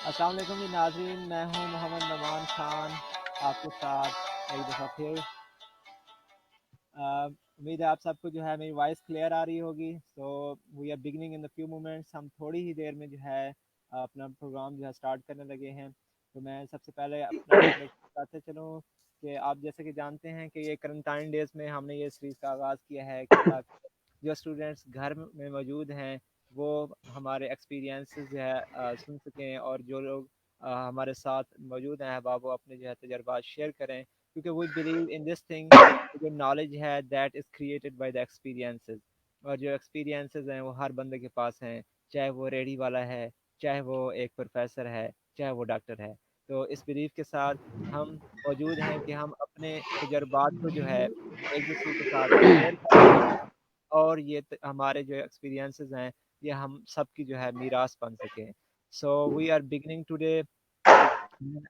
अस्सलाम वालेकुम जी नाज़रीन, मैं हूं मोहम्मद नमान खान आपके साथ एक दफ़ा फिर। उम्मीद है आप सबको जो है मेरी वॉइस क्लियर आ रही होगी। So we are beginning in the few moments. हम थोड़ी ही देर में जो है अपना प्रोग्राम जो है स्टार्ट करने लगे हैं। तो मैं सबसे पहले अपना इंट्रोडक्शन बताते चलूँ कि आप जैसे कि जानते हैं कि ये करंटाइन डेज़ में हमने ये सीरीज़ का आगाज़ किया है कि ताकि जो स्टूडेंट्स घर में मौजूद हैं वो हमारे एक्सपीरियंसेस जो है सुन सकें, और जो लोग हमारे साथ मौजूद हैं अहबाब वो अपने जो है तजर्बात शेयर करें, क्योंकि we believe in this thing. जो नॉलेज है that is created by the experiences, और जो एक्सपीरियंसेस हैं वो हर बंदे के पास हैं, चाहे वो रेडी वाला है, चाहे वो एक प्रोफेसर है, चाहे वो डॉक्टर है। तो इस बिलीफ के साथ हम मौजूद हैं कि हम अपने तजर्बात को जो है एक दूसरे के साथ शेयर कर सकें, और ये हमारे जो एक्सपीरियंसेस हैं ये हम सब की जो है मीरास बन सकें। So we are beginning today.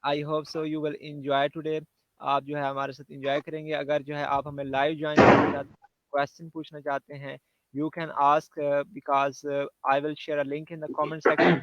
I hope so you will enjoy today. आप जो है हमारे साथ एंजॉय करेंगे। अगर जो है आप हमें लाइव ज्वाइन करना चाहते हैं, क्वेश्चन पूछना चाहते हैं, you can ask, because I will share a link in the comment section.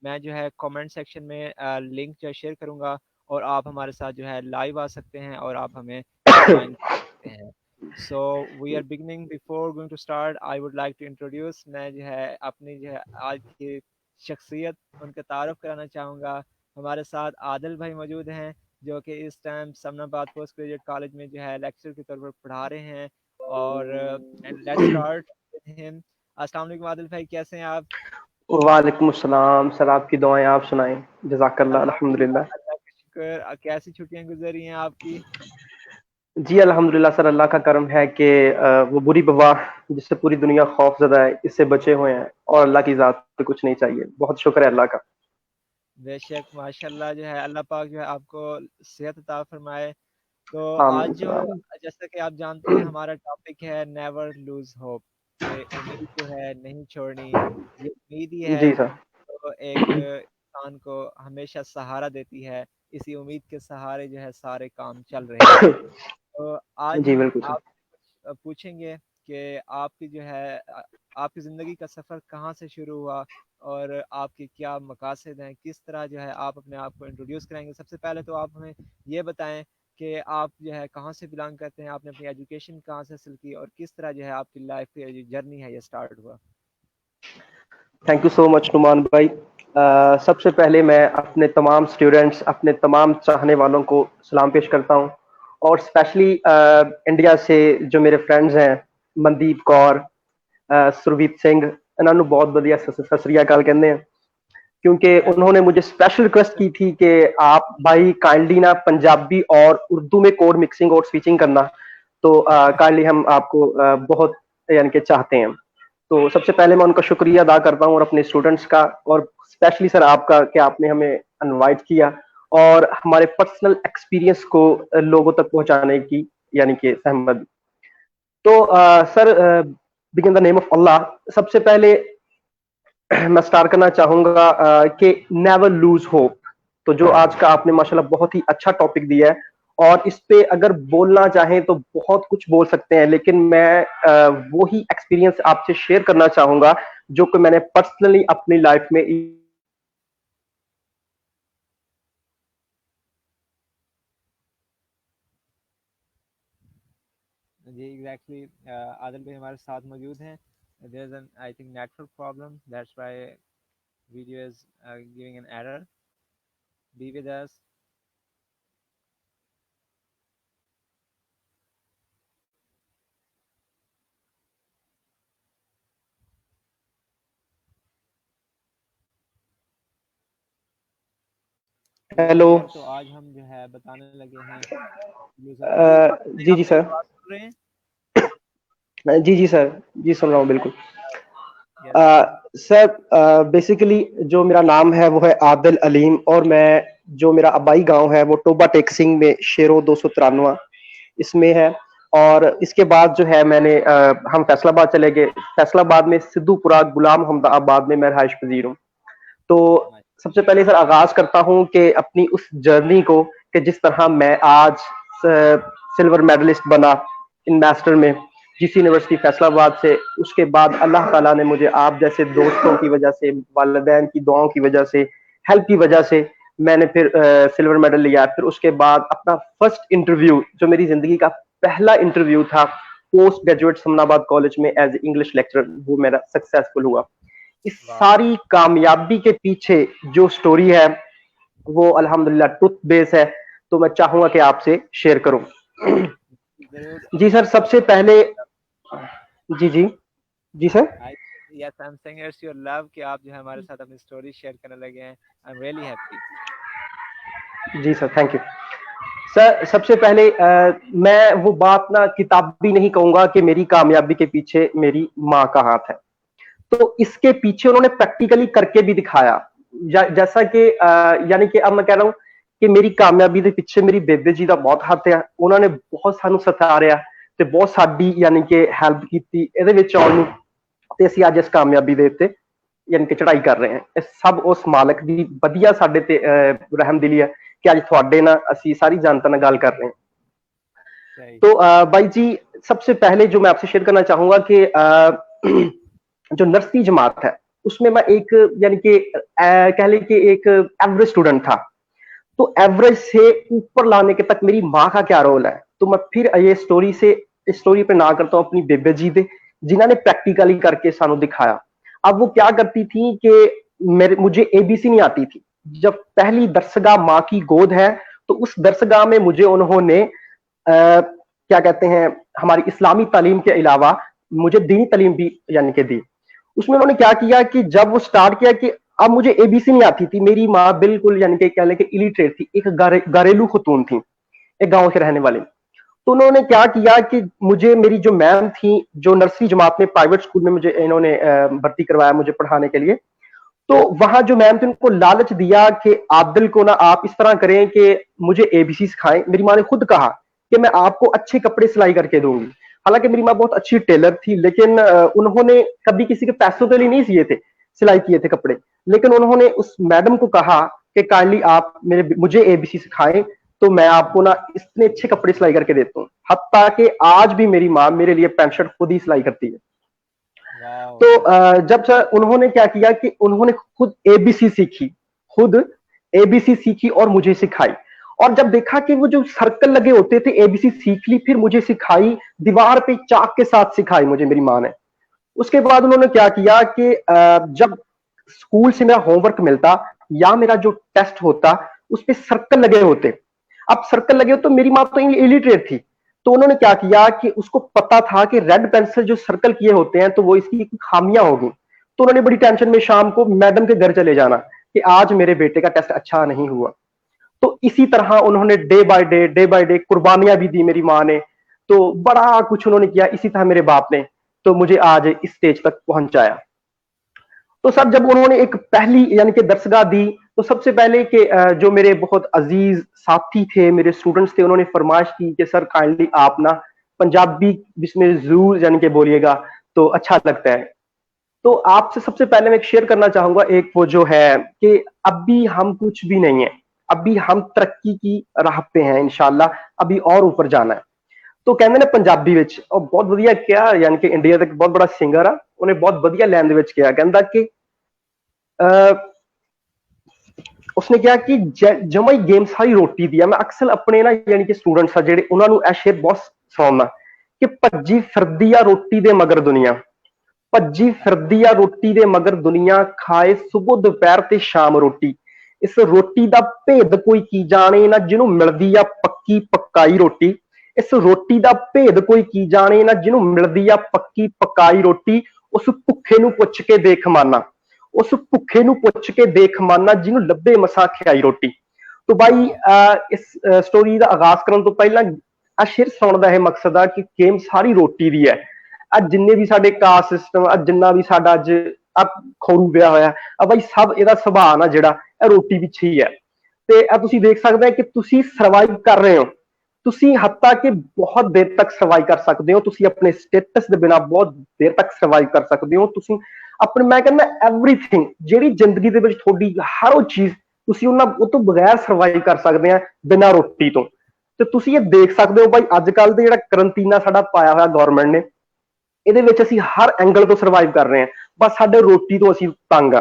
मैं जो है कमेंट सेक्शन में लिंक जो शेयर करूँगा, और आप हमारे साथ जो है लाइव आ सकते हैं और आप हमें ज्वाइन कर सकते हैं। So we are beginning. Before going to start I would like to introduce, मैं जो है अपनी जो है आज की शख्सियत उनका तारुफ कराना चाहूँगा। हमारे साथ आदिल भाई मौजूद हैं, जो कि इस time Samanabad post graduate college में जो है लेक्चर के तौर पर पढ़ा रहे हैं। और लेट्स स्टार्ट विद हिम। अस्सलाम वालेकुम आदिल भाई, कैसे हैं आप? वालेकुम अस्सलाम सर, आपकी दुआएं आप सुनाएं। जज़ाकल्लाह, अल्हम्दुलिल्लाह, अल्हम्दुलिल्लाह। अल्लाह का शुक्र। कैसी छुट्टियां गुजरी हैं आपकी? जी अल्हम्दुलिल्लाह सर, अल्लाह का करम है कि वो बुरी वबा जिससे पूरी दुनिया खौफजदा है, इससे बचे हुए हैं और अल्लाह की ज़ात पे कुछ नहीं चाहिए। बहुत शुक्र है अल्लाह का। बेशक माशाल्लाह, जो है अल्लाह पाक जो है आपको सेहत अता फरमाए। तो आज जो, आमीन आमीन। जैसा कि आप जानते हैं, हमारा टॉपिक है नेवर लूज होप, कि उम्मीद जो है नहीं छोड़नी। ये उम्मीद ही है जी सर। तो एक इंसान को हमेशा सहारा देती है। इसी उम्मीद के सहारे जो है सारे काम चल रहे हैं। तो आज जी हम बिल्कुल सर। आपसे कुछ पूछेंगे कि आपकी जो है आपकी ज़िंदगी का सफ़र कहाँ से शुरू हुआ, और आपके क्या मकासद हैं, किस तरह जो है आप अपने आप को इंट्रोड्यूस कराएंगे। सबसे पहले तो आप हमें ये बताएं कि आप जो है कहाँ से बिलोंग करते हैं, आपने अपनी एजुकेशन कहाँ से हासिल की, और किस तरह जो है आपकी लाइफ की जो जर्नी है ये स्टार्ट हुआ। Thank you so much Numan भाई। सबसे पहले मैं अपने तमाम स्टूडेंट्स, अपने तमाम चाहने वालों को सलाम पेश करता हूँ, और स्पेशली इंडिया से जो मेरे फ्रेंड्स हैं, मनदीप कौर, सुरवीत सिंह, इन्होंने बहुत बढ़िया सत श्री अकाल कहते हैं, क्योंकि उन्होंने मुझे स्पेशल रिक्वेस्ट की थी कि आप भाई काइंडली ना पंजाबी और उर्दू में कोड मिक्सिंग और स्विचिंग करना। तो काइंडली हम आपको बहुत यानी कि चाहते हैं। तो सबसे पहले मैं उनका शुक्रिया अदा करता हूँ, और अपने स्टूडेंट्स का, और स्पेशली सर आपका कि आपने हमें इनवाइट किया और हमारे पर्सनल एक्सपीरियंस को लोगों तक पहुंचाने की यानी कि सहमत। तो sir, begin the name of Allah. सबसे पहले मैं स्टार्ट करना चाहूंगा कि नेवर लूज होप। तो जो आज का आपने माशाल्लाह बहुत ही अच्छा टॉपिक दिया है, और इस पे अगर बोलना चाहें तो बहुत कुछ बोल सकते हैं, लेकिन मैं वो ही एक्सपीरियंस आपसे शेयर करना चाहूंगा जो कि मैंने पर्सनली अपनी लाइफ में। जी एग्जैक्टली, आदिल भाई हमारे साथ मौजूद हैं। There is an I think network problem, that's why video is giving an error. Be with us. जी हेलो। खैर, तो आज हम जो है बताने लगे हैं लूजर। जी जी आप जी मेरी सर। आवाज़ सुन रहे हैं? जी जी सर, जी सुन रहा हूँ बिल्कुल। यस। सर, बेसिकली जो मेरा नाम है वो है आदिल अलीम, और मैं जो मेरा आबाई गांव है वो टोबा टेक सिंह में शेरो 293 इसमें है। और इसके बाद जो है मैंने हम फैसलाबाद चले गए। फैसलाबाद में सिद्धूपुरा गुलाम हमदाबाद में मैं रहायश पजीर हूँ। तो सबसे पहले सर आगाज करता हूँ कि अपनी उस जर्नी को, कि जिस तरह मैं आज सिल्वर मेडलिस्ट बना इन मास्टर में जीसी यूनिवर्सिटी फैसलाबाद से। उसके बाद अल्लाह ताला ने मुझे आप जैसे दोस्तों की वजह से, वालिदैन की दुआओं की वजह से हेल्प की वजह से मैंने फिर सिल्वर मेडल लिया। फिर उसके बाद अपना फर्स्ट इंटरव्यू, जो मेरी जिंदगी का पहला इंटरव्यू था पोस्ट ग्रेजुएट समनाबाद कॉलेज में एज इंग्लिश लेक्चरर, वो मेरा सक्सेसफुल हुआ। इस सारी कामयाबी के पीछे जो स्टोरी है वो अल्हम्दुलिल्लाह ट्रुथ बेस है, तो मैं चाहूंगा कि आपसे शेयर करूं। जी सर, सबसे पहले जी जी जी sir. Yes, I'm saying it's your love कि आप जो है हमारे साथ अपनी स्टोरी शेयर करने लगे हैं। I'm really happy. जी सर, थैंक यू सर। सबसे पहले मैं वो बात ना किताबी नहीं कहूंगा कि मेरी कामयाबी के पीछे मेरी माँ का हाथ है, तो इसके पीछे उन्होंने प्रैक्टिकली करके भी दिखाया। जैसा कि यानी कि अब मैं कह रहा हूं कि मेरी कामयाबी के पीछे मेरी बेबे जी का बहुत हाथ है। उन्होंने बहुत सानू सतारिया ते बहुत साडी यानी कि हेल्प की ਇਹਦੇ ਵਿੱਚ ਆਉਣ ਨੂੰ, ਤੇ ਅਸੀਂ ਅੱਜ ਇਸ ਕਾਮयाबी ਦੇ ਉੱਤੇ यानी कि चढ़ाई कर रहे हैं। ਇਹ सब उस मालिक ਦੀ ਵਧੀਆ ਸਾਡੇ ਤੇ रहमदिली है कि ਅੱਜ ਤੁਹਾਡੇ ਨਾਲ ਅਸੀਂ सारी जनता ਨਾਲ ਗੱਲ कर रहे हैं। तो भाई जी, सबसे पहले जो मैं आपसे शेयर करना चाहूंगा कि जो नर्सरी जमात है उसमें मैं एक यानी कि कह लें कि एक एवरेज स्टूडेंट था। तो एवरेज से ऊपर लाने के तक मेरी माँ का क्या रोल है, तो मैं फिर ये स्टोरी पे ना करता हूँ अपनी बेबे जी दे, जिन्होंने प्रैक्टिकली करके सानू दिखाया। अब वो क्या करती थी कि मुझे एबीसी नहीं आती थी। जब पहली दरसगाह माँ की गोद है, तो उस दरसगाह में मुझे उन्होंने क्या कहते हैं, हमारी इस्लामी तालीम के अलावा मुझे दीनी तालीम भी यानी कि दी। उसमें उन्होंने क्या किया कि जब वो स्टार्ट किया कि अब मुझे एबीसी नहीं आती थी, मेरी माँ बिल्कुल यानी कि कह लें कि इलिटरेट थी, एक घरेलू खतून थी, एक गांव के रहने वाले। तो उन्होंने क्या किया कि मुझे मेरी जो मैम थी, जो नर्सरी जमात में प्राइवेट स्कूल में मुझे इन्होंने भर्ती करवाया मुझे पढ़ाने के लिए, तो वहां जो मैम थी उनको लालच दिया कि आदिल को ना आप इस तरह करें कि मुझे एबीसी सिखाएं। मेरी माँ ने खुद कहा कि मैं आपको अच्छे कपड़े सिलाई करके दूंगी। हालांकि मेरी माँ बहुत अच्छी टेलर थी, लेकिन उन्होंने कभी किसी के पैसों के लिए नहीं सिए थे, सिलाई किए थे कपड़े। लेकिन उन्होंने उस मैडम को कहा कि काइंडली आप मुझे एबीसी सिखाएं, तो मैं आपको ना इतने अच्छे कपड़े सिलाई करके देता हूँ। हत्ता कि आज भी मेरी माँ मेरे लिए पैंट शर्ट खुद ही सिलाई करती है। तो जब सर उन्होंने क्या किया कि उन्होंने खुद एबीसी सीखी, खुद एबीसी सीखी और मुझे सिखाई। और जब देखा कि वो जो सर्कल लगे होते थे, एबीसी सीख ली, फिर मुझे सिखाई, दीवार पे चाक के साथ सिखाई मुझे मेरी माँ ने। उसके बाद उन्होंने क्या किया कि जब स्कूल से मेरा होमवर्क मिलता या मेरा जो टेस्ट होता, उस पर सर्कल लगे होते। अब सर्कल लगे हो तो मेरी माँ तो इलिटरेट थी, तो उन्होंने क्या किया कि उसको पता था कि रेड पेंसिल जो सर्कल किए होते हैं तो वो इसकी खामियां होगी। तो उन्होंने बड़ी टेंशन में शाम को मैडम के घर चले जाना कि आज मेरे बेटे का टेस्ट अच्छा नहीं हुआ। तो इसी तरह उन्होंने डे बाय डे कुर्बानियां भी दी मेरी माँ ने। तो बड़ा कुछ उन्होंने किया, इसी तरह मेरे बाप ने तो मुझे आज इस स्टेज तक पहुंचाया। तो सर जब उन्होंने एक पहली यानी कि दरसगाह दी, तो सबसे पहले कि जो मेरे बहुत अजीज साथी थे, मेरे स्टूडेंट्स थे, उन्होंने फरमाइश की कि सर काइंडली आप ना पंजाबी जिसमें जरूर यानी कि बोलिएगा तो अच्छा लगता है। तो आपसे सबसे पहले मैं शेयर करना चाहूंगा एक वो जो है कि अभी हम कुछ भी नहीं है, अभी हम तरक्की की राह पे हैं इंशाल्लाह, अभी और ऊपर जाना है। तो कहते ने पंजाबी विच और बहुत वधिया क्या यानी कि इंडिया का बहुत बड़ा सिंगर आ, उन्हें बहुत वधिया लैन दे विच किया, कहता कि उसने कहा कि जमा ही गेम सारी रोटी दी है। मैं अक्सर अपने ना यानी कि स्टूडेंट्स आ जेडे उन्होंने यह शेर बहुत सुनाना कि भज्जी फिरदी आ रोटी दे मगर दुनिया, भज्जी फिरदी आ रोटी दे मगर दुनिया, खाए सुबह दोपहर ते शाम रोटी। इस रोटी दा भेद कोई की जाने ना, जिन्हों मिलदी आ पक्की पकाई रोटी। इस रोटी दा भेद कोई की जाने ना, जिन्हों मिलदी आ पक्की पकाई रोटी। उस भुखे नूं पुछ के देख माना, उस भुखे नूं पुछ के देख माना, जिन्हों लब्बे मसा खियाई रोटी। तो भाई इस स्टोरी का आगाज करने तो पहला आ शेर सुनाउण दा यह मकसद आ कि गेम सारी रोटी दी है। ਅੱਜ जिन्ने भी साडे कास्ट सिस्टम, ਅੱਜ जिन्ना भी साडा ਅੱਜ ਆ ਖੌਰੂ ਪਿਆ ਹੋਇਆ ਆ ਬਾਈ, ਸਭ ਇਹਦਾ ਸੁਭਾਅ ਨਾ ਜਿਹੜਾ ਇਹ ਰੋਟੀ ਪਿੱਛੇ ਹੀ ਹੈ। ਤੇ ਆ ਤੁਸੀਂ ਦੇਖ ਸਕਦੇ ਆ ਕਿ ਤੁਸੀਂ ਸਰਵਾਈਵ ਕਰ ਰਹੇ ਹੋ, ਤੁਸੀਂ ਹੱਤਾ ਕਿ ਬਹੁਤ ਦੇਰ ਤੱਕ ਸਰਵਾਈਵ ਕਰ ਸਕਦੇ ਹੋ, ਤੁਸੀਂ ਆਪਣੇ ਸਟੇਟਸ ਦੇ ਬਿਨਾ ਬਹੁਤ ਦੇਰ ਤੱਕ ਸਰਵਾਈਵ ਕਰ ਸਕਦੇ ਹੋ। ਤੁਸੀਂ ਆਪਣੇ ਮੈਂ ਕਹਿੰਦਾ ਐਵਰੀਥਿੰਗ ਜਿਹੜੀ ਜ਼ਿੰਦਗੀ ਦੇ ਵਿੱਚ ਤੁਹਾਡੀ ਹਰ ਉਹ ਚੀਜ਼ ਤੁਸੀਂ ਉਹ ਤੋਂ ਬਗੈਰ ਸਰਵਾਈਵ ਕਰ ਸਕਦੇ ਆ ਬਿਨਾ ਰੋਟੀ ਤੋਂ। ਤੇ ਤੁਸੀਂ ਇਹ ਦੇਖ ਸਕਦੇ ਹੋ ਬਾਈ ਅੱਜ ਕੱਲ ਦੇ ਜਿਹੜਾ ਕਰੰਟੀਨਾ ਸਾਡਾ ਪਾਇਆ ਹੋਇਆ ਗਵਰਨਮੈਂਟ ਨੇ, ਇਹਦੇ ਵਿੱਚ ਅਸੀਂ ਹਰ ਐਂਗਲ ਤੋਂ ਸਰਵਾਈਵ ਕਰ ਰਹੇ ਹਾਂ, ਬਸ ਸਾਡੇ ਰੋਟੀ ਤੋਂ ਅਸੀਂ ਤੰਗ ਆ।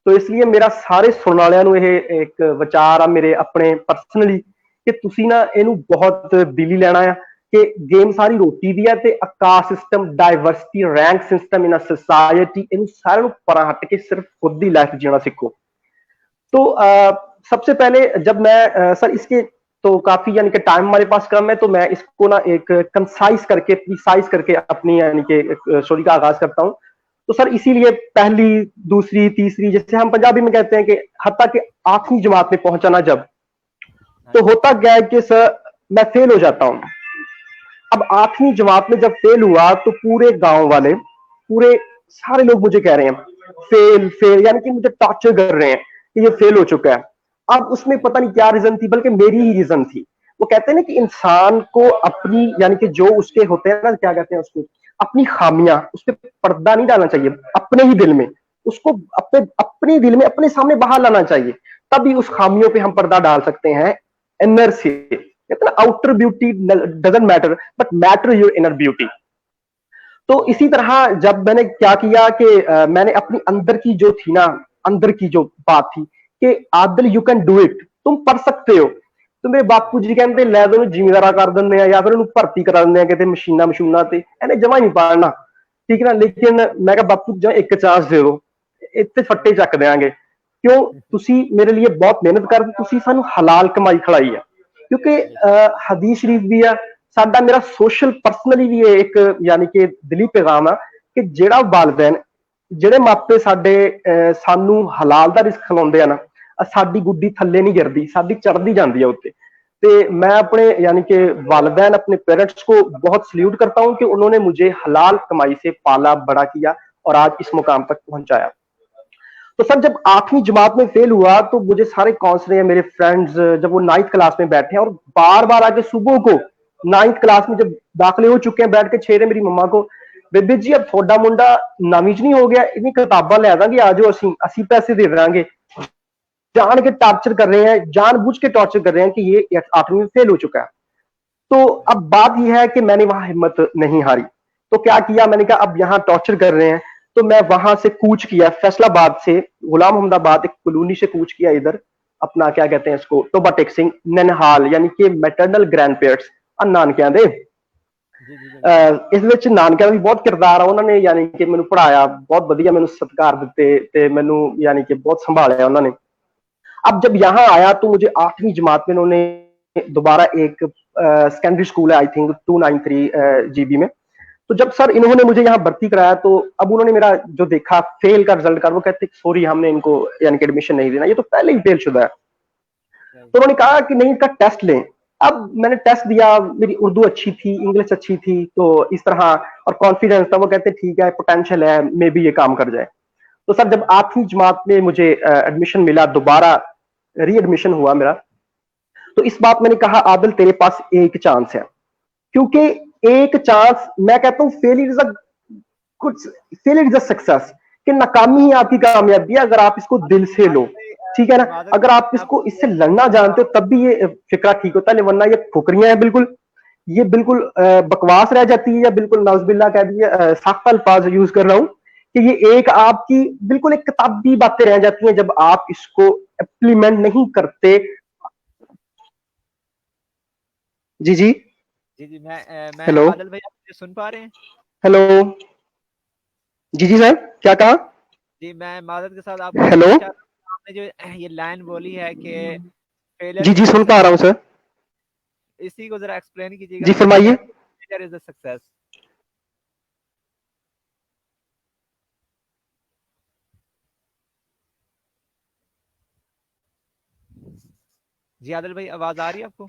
तो इसलिए मेरा सारे सुनने वालियां ਨੂੰ ਇਹ ਇੱਕ ਵਿਚਾਰ ਆ ਮੇਰੇ ਆਪਣੇ ਪਰਸਨਲੀ ਕਿ ਤੁਸੀਂ ਨਾ ਇਹਨੂੰ ਬਹੁਤ ਦਿਲੀ ਲੈਣਾ ਆ ਕਿ ਗੇਮ ਸਾਰੀ ਰੋਟੀ ਦੀ ਹੈ ਤੇ ਆਕਾਸ਼ system diversity rank system in a society ਇਹਨੂੰ ਸਾਰਿਆਂ ਨੂੰ ਪਰਾਂ ਹਟ ਕੇ सिर्फ खुद ही लाइफ जीना सीखो। तो सबसे पहले जब मैं सर इसके तो काफी यानी कि टाइम हमारे पास कम है तो मैं इसको ना एक कंसाइज करके प्रिसाइज करके अपनी यानी कि स्टोरी का आगाज करता हूं। तो सर इसीलिए पहली दूसरी तीसरी जैसे हम पंजाबी में कहते हैं कि हत्ता के आठवीं जमात में पहुंचाना जब तो होता क्या है कि सर मैं फेल हो जाता हूं। अब आठवीं जमात में जब फेल हुआ तो पूरे गांव वाले पूरे सारे लोग मुझे कह रहे हैं फेल फेल यानी कि मुझे टॉर्चर कर रहे हैं कि ये फेल हो चुका है। अब उसमें पता नहीं क्या रीजन थी बल्कि मेरी ही रीजन थी। वो कहते हैं ना कि इंसान को अपनी यानी कि जो उसके होते हैं ना क्या कहते हैं उसको अपनी खामियां उस पर पर्दा नहीं डालना चाहिए अपने ही दिल में उसको अपने दिल में अपने सामने बाहर लाना चाहिए तभी उस खामियों पे हम पर्दा डाल सकते हैं इनर से। कहते हैं outer beauty doesn't matter but matter your inner beauty. तो इसी तरह जब मैंने क्या किया कि मैंने अपनी अंदर की जो थी ना अंदर की जो बात थी कि Adil you can do it तुम पढ़ सकते हो। तो मेरे बापू जी कहते लै तो जिमीदारा कर देंगे या फिर भर्ती करा देंगे कितने मशीना मशूना ते इन्हें जमा नहीं पढ़ना ठीक है ना। लेकिन मैं कहा बापू जो एक चांस दे दो इतने फट्टे चक देंगे क्यों तुसी मेरे लिए बहुत मेहनत कर तुसी सानू हलाल कमाई खिलाई है क्योंकि हदीस शरीफ भी है साडा मेरा सोशल पर्सनली भी एक यानी कि दिली पैगाम है कि जेड़ा वालदैन ਜਿਹੜੇ ਮਾਪੇ ਸਾਡੇ ਸਾਨੂੰ ਹਲਾਲ ਦਾ ਰਿਜ਼ਕ ਖਿਲਾਉਂਦੇ ਆ ਨਾ ਸਾਡੀ ਗੁੱਡੀ ਥੱਲੇ ਨਹੀਂ ਗਿਰਦੀ ਸਾਡੀ ਚੜਦੀ ਜਾਂਦੀ ਹੈ ਉੱਤੇ। ਤੇ मैं अपने यानी कि वालिदैन अपने पेरेंट्स को बहुत सल्यूट करता हूं कि उन्होंने मुझे हलाल कमाई से पाला बड़ा किया और आज इस मुकाम तक पहुंचाया। तो सर जब आठवीं जमात में फेल हुआ तो मुझे सारे काउंसलर मेरे फ्रेंड्स जब वो 9th क्लास में बैठे हैं और बार बार आके सुबह को 9th क्लास में जब दाखिले हो चुके हैं बैठ के छेड़े मेरी मम्मा को बेबी जी अब थोड़ा मुंडा नवीं च नहीं हो गया इन्हीं किताबा लै देंगे आ जाओ असी पैसे दे देंगे। जान के टॉर्चर कर रहे हैं जानबूझ के टॉर्चर कर रहे हैं कि ये 8वीं में फेल हो चुका है। तो अब बात यह है कि मैंने वहां हिम्मत नहीं हारी तो क्या किया मैंने कहा अब यहाँ टॉर्चर कर रहे हैं तो मैं वहां से कूच किया फैसलाबाद से गुलाम अहमदाबाद एक कॉलोनी से कूच किया इधर अपना क्या कहते हैं इसको टोबा टेक सिंह ननहाल यानी कि मैटरनल ग्रैंड पेरेंट्स नानकियां दे इस विच नानकियां भी बहुत किरदार है उन्होंने यानी कि मैनू पढ़ाया बहुत वधिया मैनू सत्कार दिते ते मैनू यानी कि बहुत संभालिया उन्होंने। अब जब यहाँ आया तो मुझे 8वीं जमात में उन्होंने दोबारा एक सेकेंडरी स्कूल है आई थिंक 293 जीबी में तो जब सर इन्होंने मुझे यहाँ भर्ती कराया तो अब उन्होंने मेरा जो देखा फेल का रिजल्ट कर वो कहते सॉरी हमने इनको यानी कि एडमिशन नहीं देना ये तो पहले ही फेल शुदा है। तो उन्होंने कहा कि नहीं इसका टेस्ट लें। अब मैंने टेस्ट दिया मेरी उर्दू अच्छी थी इंग्लिश अच्छी थी तो इस तरह और कॉन्फिडेंस था वो कहते ठीक है पोटेंशियल है मे बी ये काम कर जाए। तो सर जब 8वीं जमात में मुझे एडमिशन मिला दोबारा री एडमिशन हुआ मेरा तो इस बात मैंने कहा आदिल तेरे पास एक चांस है क्योंकि एक चांस मैं कहता हूं फेलियर इज अ सक्सेस कि नाकामी ही आपकी कामयाबी है अगर आप इसको दिल से लो ठीक है ना। अगर आप इसको इससे लड़ना जानते हो तब भी ये फिक्रा ठीक होता है वरना ये फुकरियां हैं बिल्कुल ये बिल्कुल बकवास रह जाती है या बिल्कुल नाउज़बिल्लाह कह दिए सख्त अल्फाज यूज कर रहा हूं कि ये एक आपकी बिल्कुल एक किताबी बातें रह जाती हैं जब आप इसको इम्प्लीमेंट नहीं करते। जी जी जी मैं हेलो आदिल भाई आप मुझे सुन पा रहे हैं? हेलो जी जी सर क्या कहा? जी मैं मादत के साथ आपको हेलो आपने जो ये लाइन बोली है कि जी जी सुन पा रहा हूँ सर इसी को जरा एक्सप्लेन कीजिएगा जी फरमाइए। Failure is a success. जी आदिल भाई आवाज आ रही है आपको?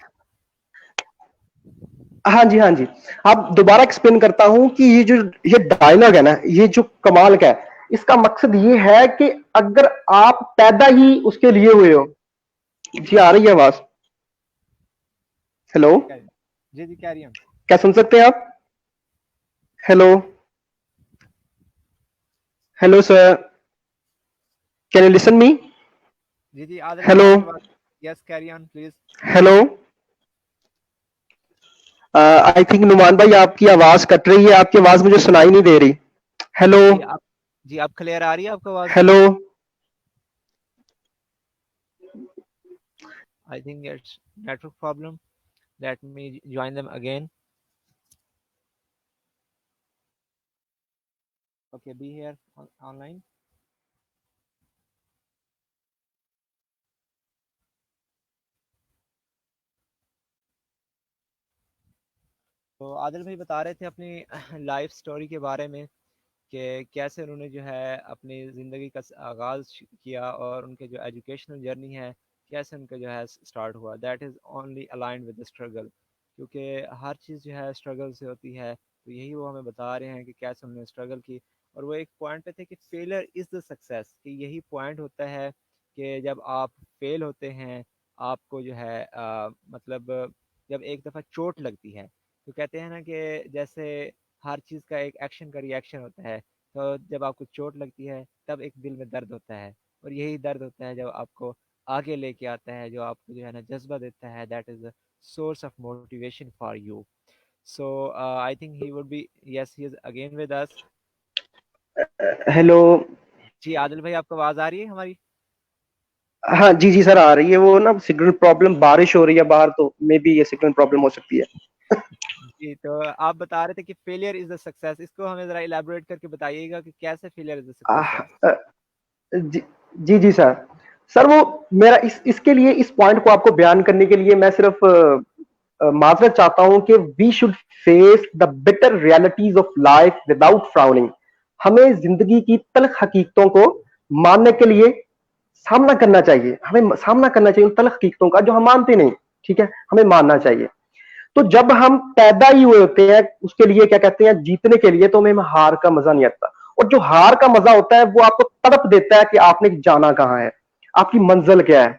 हाँ जी हाँ जी अब दोबारा एक्सप्लेन करता हूं कि ये डायलॉग है ना ये जो कमाल का है इसका मकसद ये है कि अगर आप पैदा ही उसके लिए हुए हो। जी आ रही है आवाज? हेलो जी जी कह रही हूँ क्या सुन सकते हैं आप? Hello hello sir can you listen me? जी जी Adil hello yes carry on please. Hello I think Numan भाई आपकी आवाज कट रही है आपकी आवाज मुझे सुनाई नहीं दे रही। हेलो जी आप क्लियर आ रही है आपको आवाज? Hello I think it's network problem. Let me join them again. Okay, be here online. तो आदिल भाई बता रहे थे अपनी लाइफ स्टोरी के बारे में कि कैसे उन्होंने जो है अपनी ज़िंदगी का आगाज़ किया और उनके जो एजुकेशनल जर्नी है कैसे उनका जो है स्टार्ट हुआ। That is only aligned with the struggle, क्योंकि हर चीज़ जो है स्ट्रगल से होती है। तो यही वो हमें बता रहे हैं कि कैसे उन्होंने स्ट्रगल की। और वो एक पॉइंट पे थे कि फेलियर इज़ द सक्सेस, कि यही पॉइंट होता है कि जब आप फेल होते हैं, आपको जो है मतलब जब एक दफ़ा चोट लगती है, तो कहते हैं ना कि जैसे हर चीज़ का एक एक्शन का रिएक्शन होता है। तो जब आपको चोट लगती है तब एक दिल में दर्द होता है, और यही दर्द होता है जब आपको आगे लेके आता है, जो आपको जो है ना जज्बा देता है। That is the source of motivation for you. So I think he would be, yes he is again with us. Hello. जी आदिल भाई, आपको आवाज़ आ रही है हमारी? हाँ जी जी सर, आ रही है। वो ना सिग्नल प्रॉब्लम, बारिश हो रही है बाहर, तो मे बी ये सिग्नल प्रॉब्लम हो सकती है। जी, तो आप बता रहे थे कि फेलियर इज द सक्सेस। इसको हमें ज़रा इलेबोरेट करके बताइएगा कि कैसे फेलियर इज द सक्सेस आह, है। अ, जी जी जी सर। सर वो मेरा इसके लिए, इस पॉइंट को आपको बयान करने के लिए मैं सिर्फ माजरत चाहता हूं कि we should face the bitter realities of life without frowning. हमें जिंदगी की तल्ख हकीकतों को मानने के लिए सामना करना चाहिए। हमें सामना करना चाहिए उन तल्ख हकीकतों का जो हम मानते नहीं। ठीक है, हमें मानना चाहिए। तो जब हम पैदा ही हुए होते हैं उसके लिए, क्या कहते हैं, जीतने के लिए, तो हमें हार का मजा नहीं आता। और जो हार का मजा होता है वो आपको तड़प देता है कि आपने जाना कहां है, आपकी मंजिल क्या है।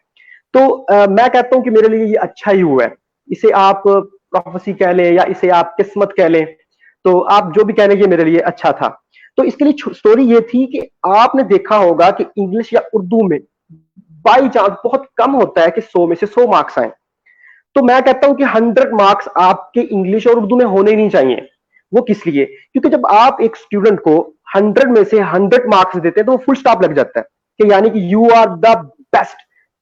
तो मैं कहता हूं कि मेरे लिए ये अच्छा ही हुआ है। इसे आप प्रोफेसी कह लें या इसे आप किस्मत कह लें, तो आप जो भी कह लें, ये मेरे लिए अच्छा था। तो इसके लिए स्टोरी ये थी कि आपने देखा होगा कि इंग्लिश या उर्दू में बाई चांस बहुत कम होता है कि 100 में से 100 मार्क्स आए। तो मैं कहता हूं कि 100 मार्क्स आपके इंग्लिश और उर्दू में होने ही नहीं चाहिए। वो किस लिए? क्योंकि जब आप एक स्टूडेंट को 100 में से 100 मार्क्स देते हैं तो फुल स्टॉप लग जाता है कि यानी कि you are the best,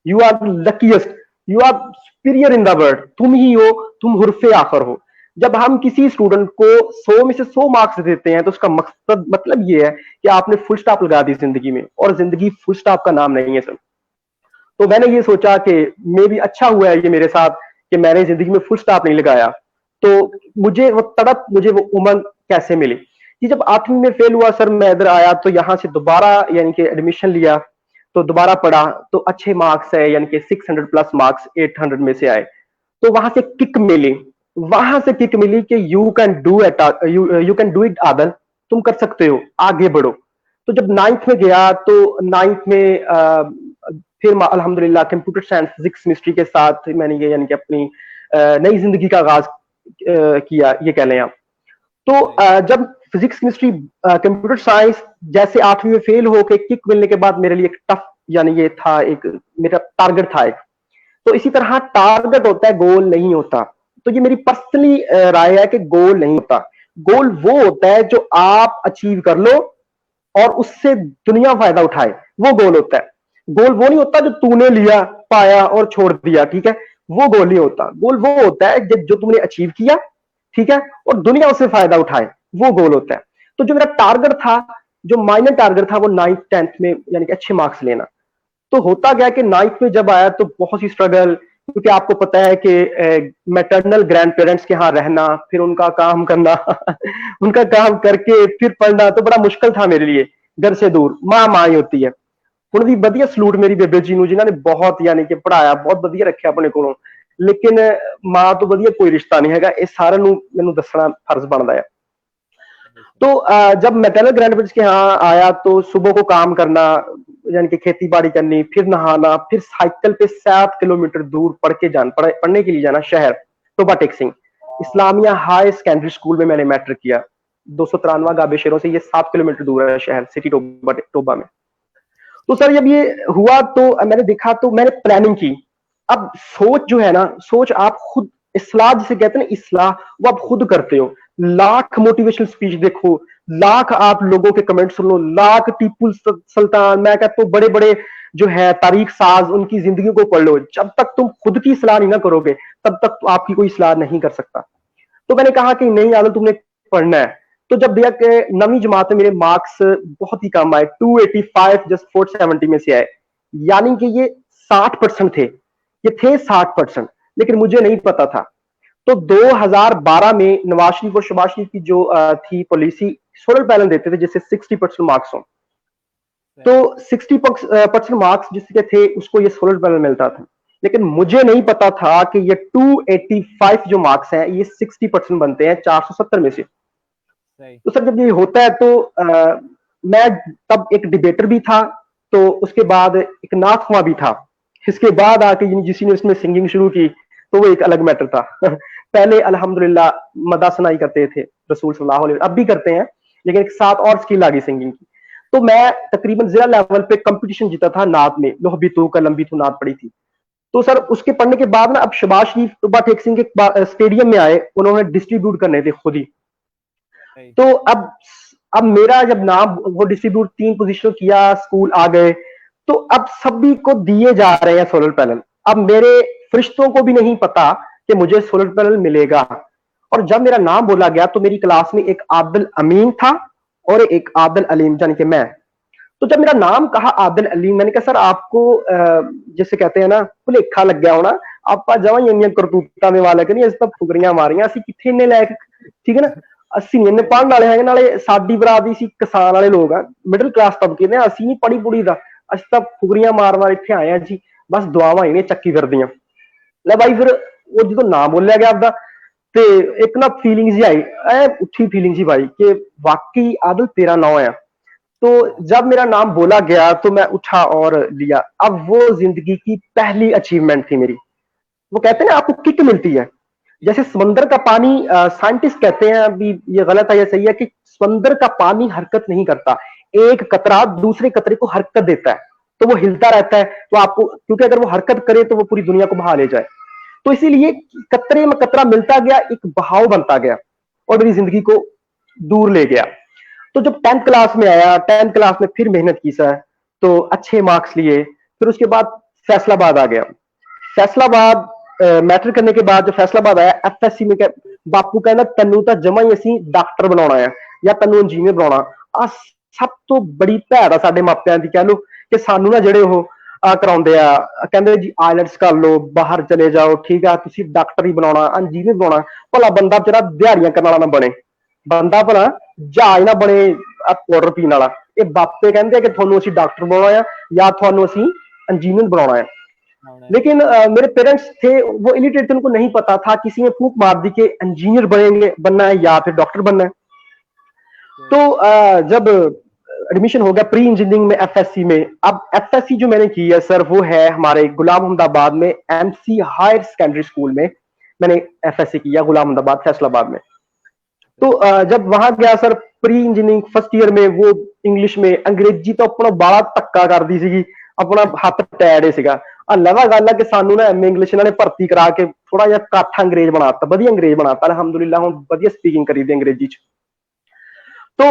you are luckiest, you are superior in the world, तुम ही हो, तुम हुर्फे आखिर हो। जब हम किसी स्टूडेंट को 100 में से 100 मार्क्स देते हैं तो उसका मकसद, मतलब ये है कि आपने फुल स्टॉप लगा दी जिंदगी में, और जिंदगी फुल स्टॉप का नाम नहीं है सर। तो मैंने ये सोचा कि मे भी अच्छा हुआ है ये मेरे साथ कि मैंने जिंदगी में फुल स्टॉप नहीं लगाया। तो मुझे वो तड़प, मुझे वो उमंग कैसे मिली कि जब 8वीं में फेल हुआ सर, मैं इधर आया तो यहाँ से दोबारा यानी कि एडमिशन लिया, तो दोबारा पढ़ा, तो अच्छे मार्क्स है, यानी कि 600 प्लस मार्क्स 800 में से आए। तो वहां से किक मिली, वहां से किक मिली कि you can do it, you can do it Adil, तुम कर सकते हो, आगे बढ़ो। तो जब 9th में गया तो 9th में फिर अल्हम्दुलिल्लाह कंप्यूटर साइंस फिजिक्स केमिस्ट्री के साथ मैंने ये यानी कि अपनी नई जिंदगी का आगाज किया, ये कह लें आप। तो राइट। जब फिजिक्स केमिस्ट्री कंप्यूटर साइंस जैसे 8वीं में फेल होके किक मिलने के बाद मेरे लिए एक टफ, यानी ये था एक मेरा टारगेट था एक। तो इसी तरह टारगेट होता है, गोल नहीं होता। तो ये मेरी पर्सनली राय है कि गोल नहीं होता। गोल वो होता है जो आप अचीव कर लो और उससे दुनिया फायदा उठाए, वो गोल होता है। गोल वो नहीं होता जो तूने लिया, पाया और छोड़ दिया, ठीक है, वो गोल नहीं होता। गोल वो होता है जो तुमने अचीव किया, ठीक है, और दुनिया उससे फायदा उठाए, वो गोल होता है। तो जो मेरा टारगेट था, जो माइनर टारगेट था, वो 9th 10th में यानी कि अच्छे मार्क्स लेना। तो होता गया कि 9th में जब आया तो बहुत ही स्ट्रगल, क्योंकि आपको पता है कि मैटरनल ग्रैंड पेरेंट्स के यहाँ रहना, फिर उनका काम करना उनका काम करके फिर पढ़ना, तो बड़ा मुश्किल था मेरे लिए। घर से दूर, माँ माँ ही होती है। ਹੁਣ ਵੀ ਵਧੀਆ ਸਲੂਟ ਮੇਰੀ ਬੇਬੇ ਜੀ ਨੂੰ, ਜਿਨ੍ਹਾਂ ਨੇ ਬਹੁਤ ਯਾਨੀ ਕਿ ਪੜਾਇਆ, ਬਹੁਤ ਵਧੀਆ ਰੱਖਿਆ ਆਪਣੇ ਕੋਲੋਂ। लेकिन माँ तो वधिया कोई रिश्ता नहीं हैगा, ਇਹ ਸਾਰਿਆਂ ਨੂੰ ਮੈਨੂੰ ਦੱਸਣਾ फर्ज बनता है। तो जब मैटरनल ग्रैंड पेरेंट्स के यहाँ आया तो सुबह को काम करना, यानी कि खेती बाड़ी करनी, फिर नहाना, फिर साइकिल पे 7 किलोमीटर दूर पढ़ने के लिए जाना शहर, Toba Tek Singh Islamia high secondary school में मैंने मैट्रिक किया। 293 गाबे शहरों से ये 7 किलोमीटर दूर है शहर, सिटी टोबा में। तो सर जब ये हुआ तो मैंने देखा, तो मैंने प्लानिंग की। अब सोच जो है ना, सोच आप खुद, इस्लाह जिसे कहते हैं ना, इस्लाह, वो आप खुद करते हो। लाख मोटिवेशनल स्पीच देखो, लाख आप लोगों के कमेंट सुन लो, लाख टीपू सुल्तान, मैं कहता हूँ बड़े बड़े जो है तारीख साज, उनकी जिंदगी को पढ़ लो, जब तक तुम खुद की सलाह नहीं ना करोगे तब तक तो आपकी कोई सलाह नहीं कर सकता। तो मैंने कहा कि नहीं आदल तुमने पढ़ना है। तो जब भैया के 9वीं जमात में मेरे मार्क्स बहुत ही कम आए, 285 जस्ट 470 में से आए, यानी कि ये 60% थे, ये थे 60%, लेकिन मुझे नहीं पता था। तो 2012 में नवाज शरीफ और शहबाज शरीफ की जो थी पॉलिसी, सोलर पैनल देते थे जिससे 60% मार्क्स हो, तो 60% मार्क्स जिसके थे उसको ये सोलर पैनल मिलता था। लेकिन मुझे नहीं पता था कि ये 285 जो मार्क्स हैं ये 60% बनते हैं 470 में से। तो सर जब ये होता है तो मैं तब एक डिबेटर भी था, तो उसके बाद एक नाथुआ भी था, इसके बाद आके जिस यूनिवर्सिटी में सिंगिंग शुरू की तो वो एक अलग मैटर था। पहले अल्हम्दुलिल्लाह मदा सुनाई करते थे रसूल सल्लल्लाहु अलैहि वसल्लम, अब भी करते हैं, लेकिन एक साथ और स्किल आ गई सिंगिंग की। तो मैं तकरीबन जिला लेवल पे कंपटीशन जीता था नात में, लोहबी तू कलम्बी तू नात पड़ी थी। तो सर उसके पढ़ने के बाद ना अब शहबाज शरीफ टेक सिंह के स्टेडियम में आए, उन्होंने डिस्ट्रीब्यूट करने थे खुद ही। तो अब मेरा जब नाम वो डिस्ट्रीब्यूट 3 पोजीशन किया, स्कूल आ गए, तो अब सभी को दिए जा रहे हैं सोलर पैनल। अब मेरे फरिश्तों को भी नहीं पता कि मुझे सोलर पैनल मिलेगा। और जब मेरा नाम बोला गया तो मेरी क्लास में एक आदिल अमीन था और एक आदिल अलीम, यानी कि मैं। तो जब मेरा नाम कहा आदिल अलीम, मैंने कहा सर आपको जैसे कहते हैं ना भुलेखा लग गया होना, आप जमा इंनियां करतूतां दे वाले नहीं, अस तां फुगरियां मारियां, असीं कित्थे इन्ने लायक, ठीक है ना, ਅਸੀਂ ਨਹੀਂ ਪੜ੍ਹਨ ਵਾਲੇ ਹੈਗੇ, ਨਾਲੇ ਸਾਡੀ ਬਰਾਦਰੀ ਸੀ ਕਿਸਾਨ ਵਾਲੇ ਲੋਕ ਆ, ਮਿਡਲ ਕਲਾਸ ਤਬਕੇ ਦੇ, ਅਸੀਂ ਨਹੀਂ ਪੜੀ ਪੁੜੀ ਦਾ, ਅਸੀਂ ਤਾਂ ਫੁਗਰੀਆਂ ਮਾਰ ਮਾਰ ਇੱਥੇ ਆਏ ਆ ਜੀ, ਬਸ ਦੁਆਵਾਂ ਇਹਨੇ ਚੱਕੀ ਫਿਰਦੀਆਂ। ਲੈ ਬਾਈ ਫਿਰ ਉਹ ਜਦੋਂ ਨਾਮ ਬੋਲਿਆ ਗਿਆ ਆਪਦਾ ਤੇ ਇੱਕ ਨਾ ਫੀਲਿੰਗ ਜੀ ਆਈ, ਐ ਉੱਠੀ ਫੀਲਿੰग ਜੀ भाई कि वाकई आदिल तेरा नाम है। तो जब मेरा नाम बोला गया तो मैं उठा और लिया। अब वो जिंदगी की पहली अचीवमेंट थी मेरी। वो कहते हैं ना आपको किक मिलती है, जैसे समंदर का पानी, साइंटिस्ट कहते हैं, अभी ये गलत है या सही है, कि समंदर का पानी हरकत नहीं करता, एक कतरा दूसरे कतरे को हरकत देता है, तो वो हिलता रहता है। तो आपको, क्योंकि अगर वो हरकत करे तो वो पूरी दुनिया को बहा ले जाए, तो इसीलिए कतरे में कतरा मिलता गया, एक बहाव बनता गया और मेरी जिंदगी को दूर ले गया। तो जब 10th क्लास में आया, 10th क्लास में फिर मेहनत की सर, तो अच्छे मार्क्स लिए, फिर उसके बाद फैसलाबाद आ गया। फैसलाबाद मैट्रिक करने के बाद जो फैसलाबाद आया, एफएससी में बापू कहना तेनू तो जमा ही असी डॉक्टर बनाना है या तेनू इंजीनियर बनाना। आ सब तो बड़ी भैड़ आ साडे मापियां दी, कह लो कि सानू ना जेड़े ओह कराउंदे आ, कहंदे जी आइलेट्स कर लो, बाहर चले जाओ, ठीक है तुसी डॉक्टर ही बनाना, इंजीनियर बनाना, भला बंदा बेचारा दिहाड़ियां करने वाला ना बने, बंदा भला जहाज ना बने पाउडर पीने वाला। ये बापे कहंदे कि तुहानू असी डॉक्टर बनाना है या तुहानू असी इंजीनियर बनाना है। लेकिन मेरे पेरेंट्स थे वो इलिटरेट थे, उनको नहीं पता था, किसी ने फूंक मार दी कि इंजीनियर बनेंगे बनना है या फिर डॉक्टर बनना है। तो जब एडमिशन हो गया प्री इंजीनियरिंग में एफएससी में, अब एफएससी जो मैंने की है सर वो है हमारे गुलाम अहमदाबाद में एमसी हायर सेकेंडरी स्कूल में मैंने एफएससी किया, गुलाम अहमदाबाद फैसलाबाद में। तो जब वहां गया sir pre engineering first year में, वो इंग्लिश में अंग्रेजी तो अपना बाला धक्का कर दी सी, अपना हथ टैड़ सीगा। लवा गल है कि सानू ना एम इंग्लिश इन्होंने भर्ती करा के थोड़ा जिहा काठा अंग्रेज बनाता, वधिया अंग्रेज बनाता, अलहमदुलिल्लाह हुण वधिया स्पीकिंग करी दी अंग्रेजी च। तो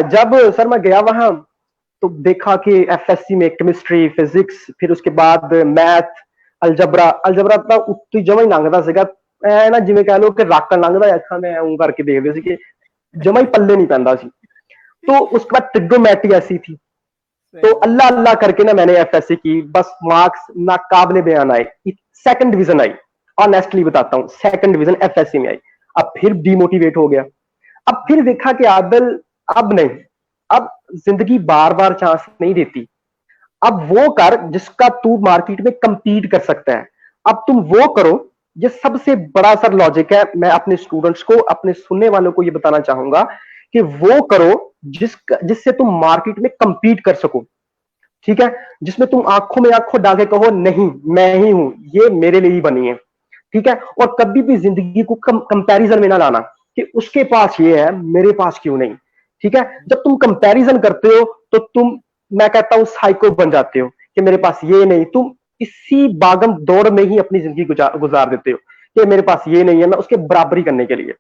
जब सर मैं गया वहां तो देखा कि एफएससी में केमिस्ट्री, फिजिक्स, फिर उसके बाद मैथ, अलजबरा, अलजबरा तो उत्ती जमा ही लंघदा सीगा, ऐ ना जिवें कह लो कि राकण लंघदा अखां में ऊं करके देखदे सी कि जमा ही पल्ले नहीं पैंदा सी। तो उसके बाद ट्रिगोमेट्री ऐसी थी, तो अल्लाह अल्लाह करके ना मैंने एफएससी की, बस मार्क्स नाकाबिले बयान आए, सेकंड डिवीजन आई, ऑनेस्टली बताता हूं सेकंड डिवीजन एफएससी में आई। अब फिर डीमोटिवेट हो गया, अब फिर देखा कि आदल अब नहीं, अब जिंदगी बार बार चांस नहीं देती, अब वो कर जिसका तू मार्केट में कंपीट कर सकता है, अब तुम वो करो। ये सबसे बड़ा सर लॉजिक है, मैं अपने स्टूडेंट्स को, अपने सुनने वालों को ये बताना चाहूंगा कि वो करो जिससे तुम मार्केट में कंपीट कर सको, ठीक है, जिसमें तुम आंखों में आंखों डाल के कहो नहीं मैं ही हूं, ये मेरे लिए ही बनी है, ठीक है। और कभी भी जिंदगी को कंपैरिजन में ना लाना कि उसके पास ये है मेरे पास क्यों नहीं, ठीक है। जब तुम कंपैरिजन करते हो तो तुम, मैं कहता हूं साइको बन जाते हो कि मेरे पास ये नहीं, तुम इसी बागम दौड़ में ही अपनी जिंदगी गुजार देते हो कि मेरे पास ये नहीं है, मैं उसके बराबरी करने के लिए।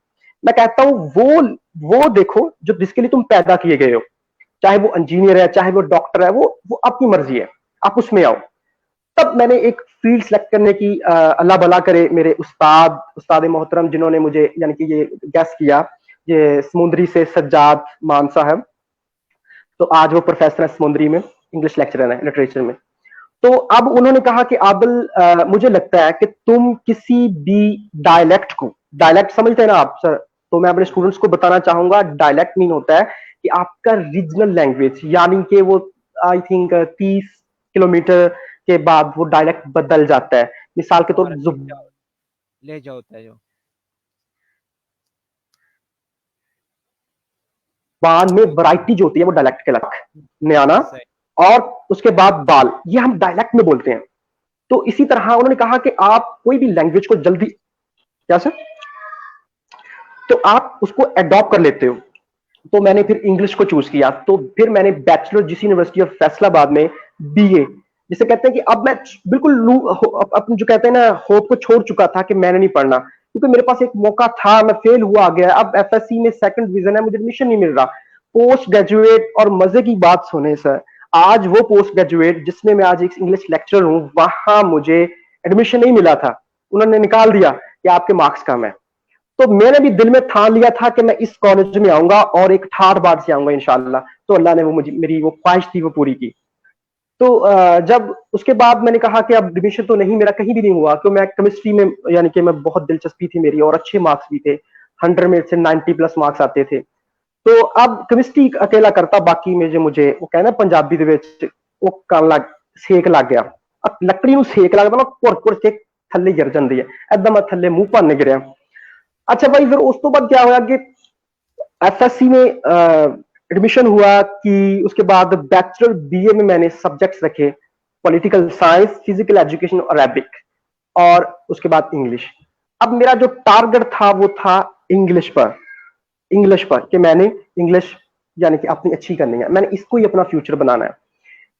मैं कहता हूं वो देखो जो जिसके लिए तुम पैदा किए गए हो, चाहे वो इंजीनियर है, चाहे वो डॉक्टर है, वो आपकी मर्जी है, आप उसमें आओ। तब मैंने एक फील्ड सेलेक्ट करने की अल्लाह भला करे मेरे उस्ताद मोहतरम जिन्होंने मुझे यानी कि ये गैस किया, ये समुद्री से सज्जाद मान साहब, तो आज वो प्रोफेसर है समुद्री में, इंग्लिश लेक्चरर है लिटरेचर में। तो अब उन्होंने कहा कि आदिल मुझे लगता है कि तुम किसी भी डायलेक्ट समझते हैं ना आप सर, तो मैं अपने स्टूडेंट्स को बताना चाहूंगा डायलेक्ट मीन होता है कि आपका रीजनल लैंग्वेज, यानी कि वो आई थिंक 30 किलोमीटर के बाद वो डायलेक्ट बदल जाता है। मिसाल के तौर पर लहजा होता है जो जुबान में वैरायटी जो होती है वो डायलेक्ट कहलाता है, न्याना और उसके बाद बाल, ये हम डायलेक्ट में बोलते हैं। तो इसी तरह उन्होंने कहा कि आप कोई भी लैंग्वेज को जल्दी क्या सर, तो आप उसको एडॉप्ट कर लेते हो। तो मैंने फिर इंग्लिश को चूज किया, तो फिर मैंने बैचलर जिस यूनिवर्सिटी ऑफ फैसलाबाद में बीए, जिसे कहते हैं कि अब मैं बिल्कुल अपने जो कहते हैं ना होप को छोड़ चुका था कि मैंने नहीं पढ़ना, क्योंकि मेरे पास एक मौका था, मैं फेल हुआ आ गया, अब एफएससी में सेकंड डिवीजन है, मुझे एडमिशन नहीं मिल रहा। पोस्ट ग्रेजुएट, और मजे की बात सुने सर, आज वो पोस्ट ग्रेजुएट जिसमें मैं आज एक इंग्लिश लेक्चरर हूं, वहां मुझे एडमिशन नहीं मिला था, उन्होंने निकाल दिया कि आपके मार्क्स कम है। तो मैंने भी दिल में ठान लिया था कि मैं इस कॉलेज में आऊंगा और एक ठाठ बाट से आऊंगा इंशाल्लाह। तो अल्लाह ने वो मुझे, मेरी वो ख्वाहिश थी वो पूरी की। तो जब उसके बाद मैंने कहा कि अब एडमिशन तो नहीं, मेरा कहीं भी नहीं हुआ, तो मैं केमिस्ट्री में यानी कि मैं बहुत दिलचस्पी थी मेरी और अच्छे मार्क्स भी थे, 100 में से 90 प्लस मार्क्स आते थे। तो अब केमिस्ट्री अकेला करता, बाकी में जो मुझे वो कहना पंजाबी दे विच वो कन लग सेक लग गया। अब लकड़ी ਨੂੰ सेक लगदा ना घुर से थल्ले गिर जाती है, ऐदा मैं थल्ले मुंह भन्न गिरिया। अच्छा भाई, फिर उस तो बाद क्या होया कि एफएससी में एडमिशन हुआ कि उसके बाद बैचलर बीए में मैंने सब्जेक्ट्स रखे, पॉलिटिकल साइंस, फिजिकल एजुकेशन और अरबिक, और उसके बाद इंग्लिश। अब मेरा जो टारगेट था वो था इंग्लिश पर कि मैंने इंग्लिश यानी कि अपनी अच्छी करनी है, मैंने इसको ही अपना फ्यूचर बनाना है।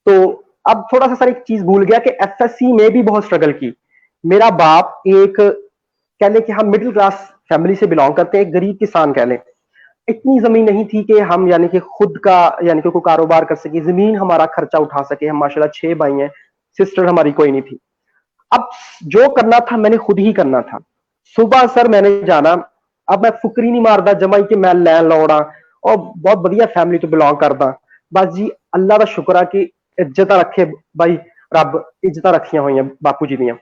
तो अब थोड़ा सा सर एक चीज भूल गया कि एफएससी में भी बहुत स्ट्रगल की। मेरा बाप एक कह लें कि हम मिडिल क्लास फैमिली से बिलोंग करते हैं, एक गरीब किसान कह लें। इतनी जमीन नहीं थी कि हम यानी कि खुद का यानी कि कोई कारोबार कर सके, जमीन हमारा खर्चा उठा सके। हम माशाल्लाह 6 भाई हैं, सिस्टर हमारी कोई नहीं थी। अब जो करना था मैंने खुद ही करना था। सुबह सर मैंने जाना, अब मैं फुकरी नहीं मारदा जमा कि मैं लैन लौड़ा और बहुत बढ़िया फैमिली तो बिलोंग करदा। बस जी अल्लाह का शुक्र है कि इज्जत रखे भाई, रब इज्जत रखियां हुई बापू जी दियां।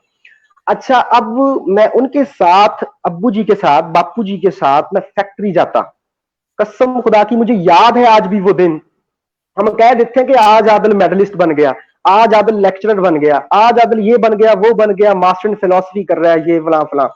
अच्छा, अब मैं उनके साथ, अब्बू जी के साथ, बापू जी के साथ मैं फैक्ट्री जाता। कसम खुदा की मुझे याद है आज भी वो दिन। हम कह देते हैं कि आज आदिल मेडलिस्ट बन गया, आज आदिल लेक्चरर बन गया, आज आदिल ये बन गया, वो बन गया, मास्टर इन फिलोसफी कर रहा है, ये फला फला।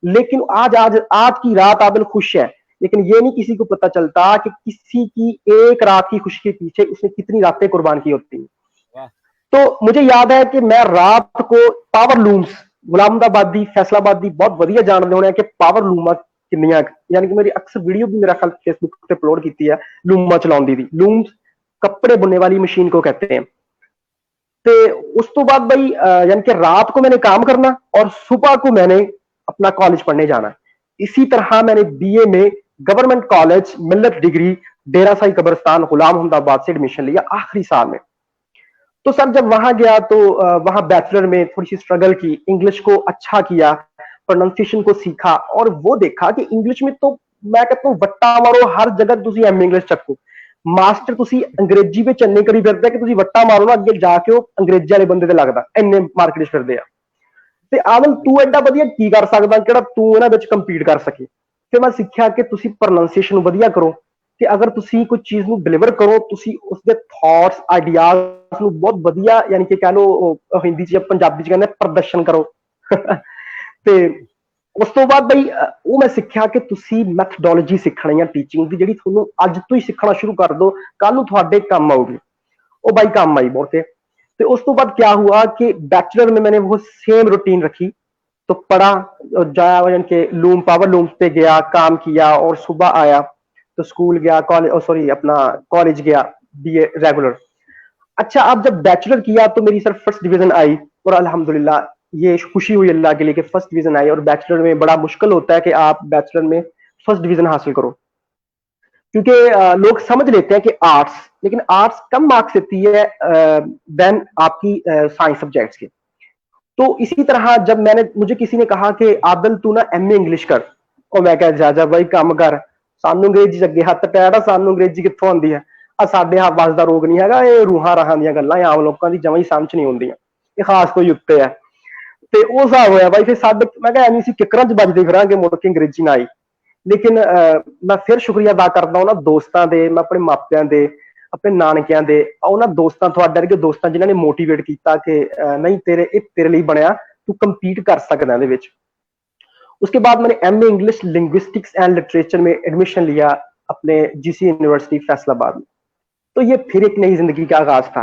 लेकिन आज की रात आदिल खुश है, लेकिन ये नहीं किसी को पता चलता कि किसी की एक रात की खुशी के पीछे उसने कितनी रातें कुर्बान की होती हैं। तो मुझे याद है कि मैं रात को पावर लूम्स, गुलामदाबादी, फैसलाबादी बहुत बढ़िया जानते होने कि पावर लूमा किन्नियां, यानी कि मेरी अक्सर वीडियो भी मेरा ख्याल फेसबुक पे अपलोड की है, लूमा चलाउंदी दी। लूम्स कपड़े बुनने वाली मशीन को कहते हैं। तो उस तो बाद भाई यानी कि रात को मैंने काम करना और सुबह को मैंने अपना कॉलेज पढ़ने जाना। इसी तरह मैंने बीए में गवर्नमेंट कॉलेज मिल्लत डिग्री डेरा साई कब्रिस्तान गुलाम अहमदाबाद से एडमिशन लिया आखिरी साल में। तो सर जब वहां गया तो वहां बैचलर में थोड़ी सी स्ट्रगल की, इंग्लिश को अच्छा किया, प्रोनाउंसिएशन को सीखा और वो देखा कि इंग्लिश में तो मैं कहता हूं वट्टा मारो हर जगह तुसी एम इंग्लिश चक्को, मास्टर तुसी अंग्रेजी ਵਿੱਚ ਇੰਨੇ ਕਰੀ ਫਿਰਦੇ ਕਿ ਤੁਸੀਂ ਵੱਟਾ ਮਾਰੋ ਨਾ ਅੱਗੇ ਜਾ ਕੇ ਉਹ ਅੰਗਰੇਜ਼ੀ ਵਾਲੇ ਬੰਦੇ ਤੇ ਲੱਗਦਾ, ਇੰਨੇ ਮਾਰਕੀਟ 'ਚ ਫਿਰਦੇ ਆ। ਤੇ ਆਵਲ ਤੂੰ ਐਡਾ ਵਧੀਆ ਕੀ ਕਰ ਸਕਦਾ ਕਿਹੜਾ ਤੂੰ ਇਹਨਾਂ ਵਿੱਚ ਕੰਪੀਟ ਕਰ ਸਕੇ। ਫਿਰ ਮੈਂ ਸਿੱਖਿਆ ਕਿ ਤੁਸੀਂ ਪ੍ਰੋਨਾਂਸੀਏਸ਼ਨ ਨੂੰ ਵਧੀਆ ਕਰੋ ਕਿ ਅਗਰ ਤੁਸੀਂ ਕੋਈ ਚੀਜ਼ ਨੂੰ ਡਿਲੀਵਰ ਕਰੋ, ਤੁਸੀਂ ਉਸਦੇ ਥਾਟਸ ਆਈਡੀਆਜ਼ ਨੂੰ ਬਹੁਤ ਵਧੀਆ ਯਾਨੀ ਕਿ ਕਹ ਲਓ ਹਿੰਦੀ 'ਚ ਜਾਂ ਪੰਜਾਬੀ 'ਚ ਕਹਿੰਦੇ ਪ੍ਰਦਰਸ਼ਨ ਕਰੋ। ਤੇ ਉਸ ਤੋਂ ਬਾਅਦ ਬਈ ਉਹ ਮੈਂ ਸਿੱਖਿਆ ਕਿ ਤੁਸੀਂ ਮੈਥਡੋਲੋਜੀ ਸਿੱਖਣੀ ਆ ਟੀਚਿੰਗ ਦੀ, ਜਿਹੜੀ ਤੁਹਾਨੂੰ ਅੱਜ ਤੋਂ ਹੀ ਸਿੱਖਣਾ ਸ਼ੁਰੂ ਕਰ ਦੋ, ਕੱਲ ਨੂੰ ਤੁਹਾਡੇ ਕੰਮ ਆਊਗੀ। ਉਹ भाई काम आई बहुत। तो उस तो बाद क्या हुआ कि बैचलर में मैंने वो सेम रूटीन रखी, तो पढ़ा, जाया यानी कि लूम पावर लूम पे गया, काम किया और सुबह आया तो स्कूल गया, कॉलेज सॉरी अपना कॉलेज गया बीए रेगुलर। अच्छा, अब जब बैचलर किया तो मेरी सर फर्स्ट डिवीजन आई और अल्हम्दुलिल्लाह ये खुशी हुई अल्लाह के लिए कि फर्स्ट डिवीजन आई। और बैचलर में बड़ा मुश्किल होता है कि आप बैचलर में फर्स्ट डिवीजन हासिल करो, क्योंकि लोग समझ लेते हैं कि आर्ट्स, लेकिन आर्ट्स कम मार्क्स देती है देन आपकी साइंस सब्जेक्ट्स के। तो इसी तरह जब मुझे किसी ने कहा कि आदल तू ना एमए इंग्लिश कर, और मैं कहा जा भाई काम कर, सानू अंग्रेजी अगे हथ पैर, सानू अंग्रेजी कित्थों आंदी है, साडे बस का रोग नहीं है, ये रूहां राहां दी गल्लां आम लोगों की जमां ही समझ नहीं आउंदियां, ये खास कोई उत्ते है। ते वो हिसाब होया भाई, फिर साडे मैं कहा एवं किकरां च बजदे फिरांगे, मुड़ के अंग्रेजी ना आई। लेकिन मैं फिर शुक्रिया अदा करदा उन्हां दोस्तां दे, मैं अपने मापियां दे, अपने नानकियां दे, उन्हां दोस्तां तुहाडे वर्गे दोस्तां जिन्हां ने मोटिवेट किया कि नहीं तेरे लिए बनया, तू कंपीट कर सकदा इहदे विच। उसके बाद मैंने MA English linguistics and literature में एडमिशन लिया अपने जीसी यूनिवर्सिटी फैसलाबाद में। तो ये फिर एक नई जिंदगी का आगाज था।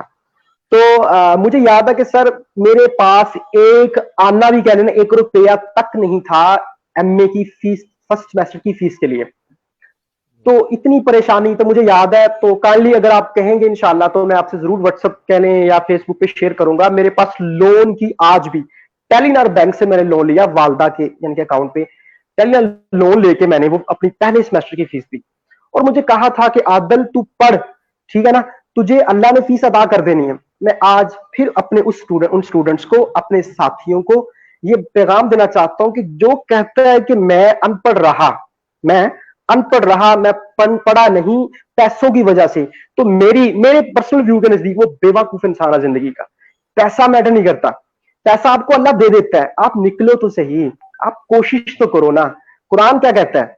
तो मुझे याद है कि सर मेरे पास एक आना भी कह लेना 1 रुपया तक नहीं था एमए की फीस, फर्स्ट सेमेस्टर की फीस के लिए। तो इतनी परेशानी, तो मुझे याद है, तो काइंडली अगर आप कहेंगे इंशाल्लाह तो मैं आपसे जरूर व्हाट्सएप कह लें या फेसबुक पे शेयर करूंगा। मेरे पास लोन की आज भी, टेलीनॉर बैंक से मैंने लोन लिया वालदा के यानी कि अकाउंट पे, टेलीनॉर लोन लेके मैंने वो अपनी पहले सेमेस्टर की फीस दी, और मुझे कहा था कि आदल तू पढ़, ठीक है ना, तुझे अल्लाह ने फीस अदा कर देनी है। मैं आज फिर अपने उन स्टूडेंट्स को, अपने साथियों को ये पैगाम देना चाहता हूं कि जो कहता है कि मैं अनपढ़ रहा, मैं पढ़ा नहीं पैसों की वजह से, तो मेरे पर्सनल व्यू के नजदीक वो बेवकूफ इंसान है जिंदगी का। पैसा मैटर नहीं करता, पैसा आपको अल्लाह दे देता है, आप निकलो तो सही, आप कोशिश तो करो ना। कुरान क्या कहता है,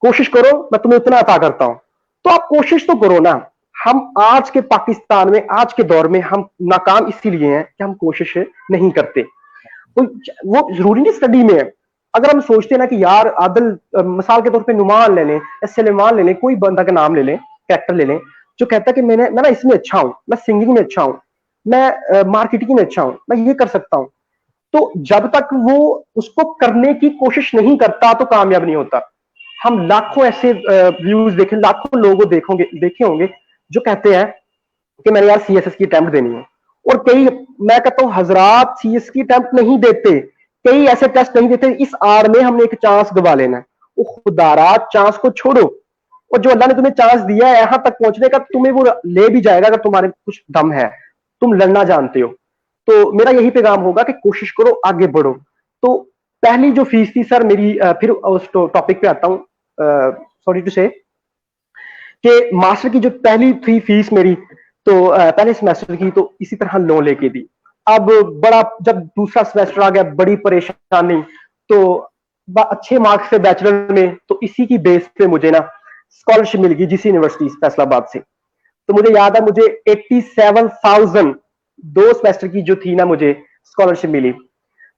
कोशिश करो मैं तुम्हें उतना अता करता हूं, तो आप कोशिश तो करो ना। हम आज के पाकिस्तान में, आज के दौर में हम नाकाम इसीलिए हैं कि हम कोशिश नहीं करते। वो जरूरी नहीं स्टडी में है। अगर हम सोचते हैं ना कि यार आदल, मिसाल के तौर पे नुमान ले लें या सलेमान ले लें, कोई बंदा का नाम ले लें, कैरेक्टर ले लें, जो कहता है कि मैं ना इसमें अच्छा हूं, मैं सिंगिंग में अच्छा हूं, मैं मार्केटिंग में अच्छा हूं, मैं ये कर सकता हूं, तो जब तक वो उसको करने की कोशिश नहीं करता तो कामयाब नहीं होता। हम लाखों ऐसे व्यूज देखें, लाखों लोगों देखे होंगे जो कहते हैं कि मैंने यार सीएसएस की अटेम्प्ट देनी है, और कई, मैं कहता हूं हजरात सीएस की अटेम्प्ट नहीं देते, कई ऐसे टेस्ट नहीं देते, इस आड़ में हमने एक चांस गवा लेना है। वो खुदारा चांस को छोड़ो, और जो अल्लाह ने तुम्हें चांस दिया है यहां तक पहुंचने का, तुम्हें वो ले भी जाएगा अगर तुम्हारे कुछ दम है, तुम लड़ना जानते हो। तो मेरा यही पैगाम होगा कि कोशिश करो, आगे बढ़ो। तो पहली जो फीस थी सर मेरी, फिर उस टॉपिक पे आता हूं, सॉरी टू से, कि मास्टर की जो पहली थी फीस मेरी, तो पहले सेमेस्टर की, तो इसी तरह लोन लेके दी। अब बड़ा, जब दूसरा सेमेस्टर आ गया, बड़ी परेशानी, तो अच्छे मार्क्स से बैचलर में, तो इसी की बेस पे मुझे ना स्कॉलरशिप मिल गई जीसी यूनिवर्सिटी फैसलाबाद से। तो मुझे याद है, मुझे 87,000 2 सेमेस्टर की जो थी ना मुझे स्कॉलरशिप मिली।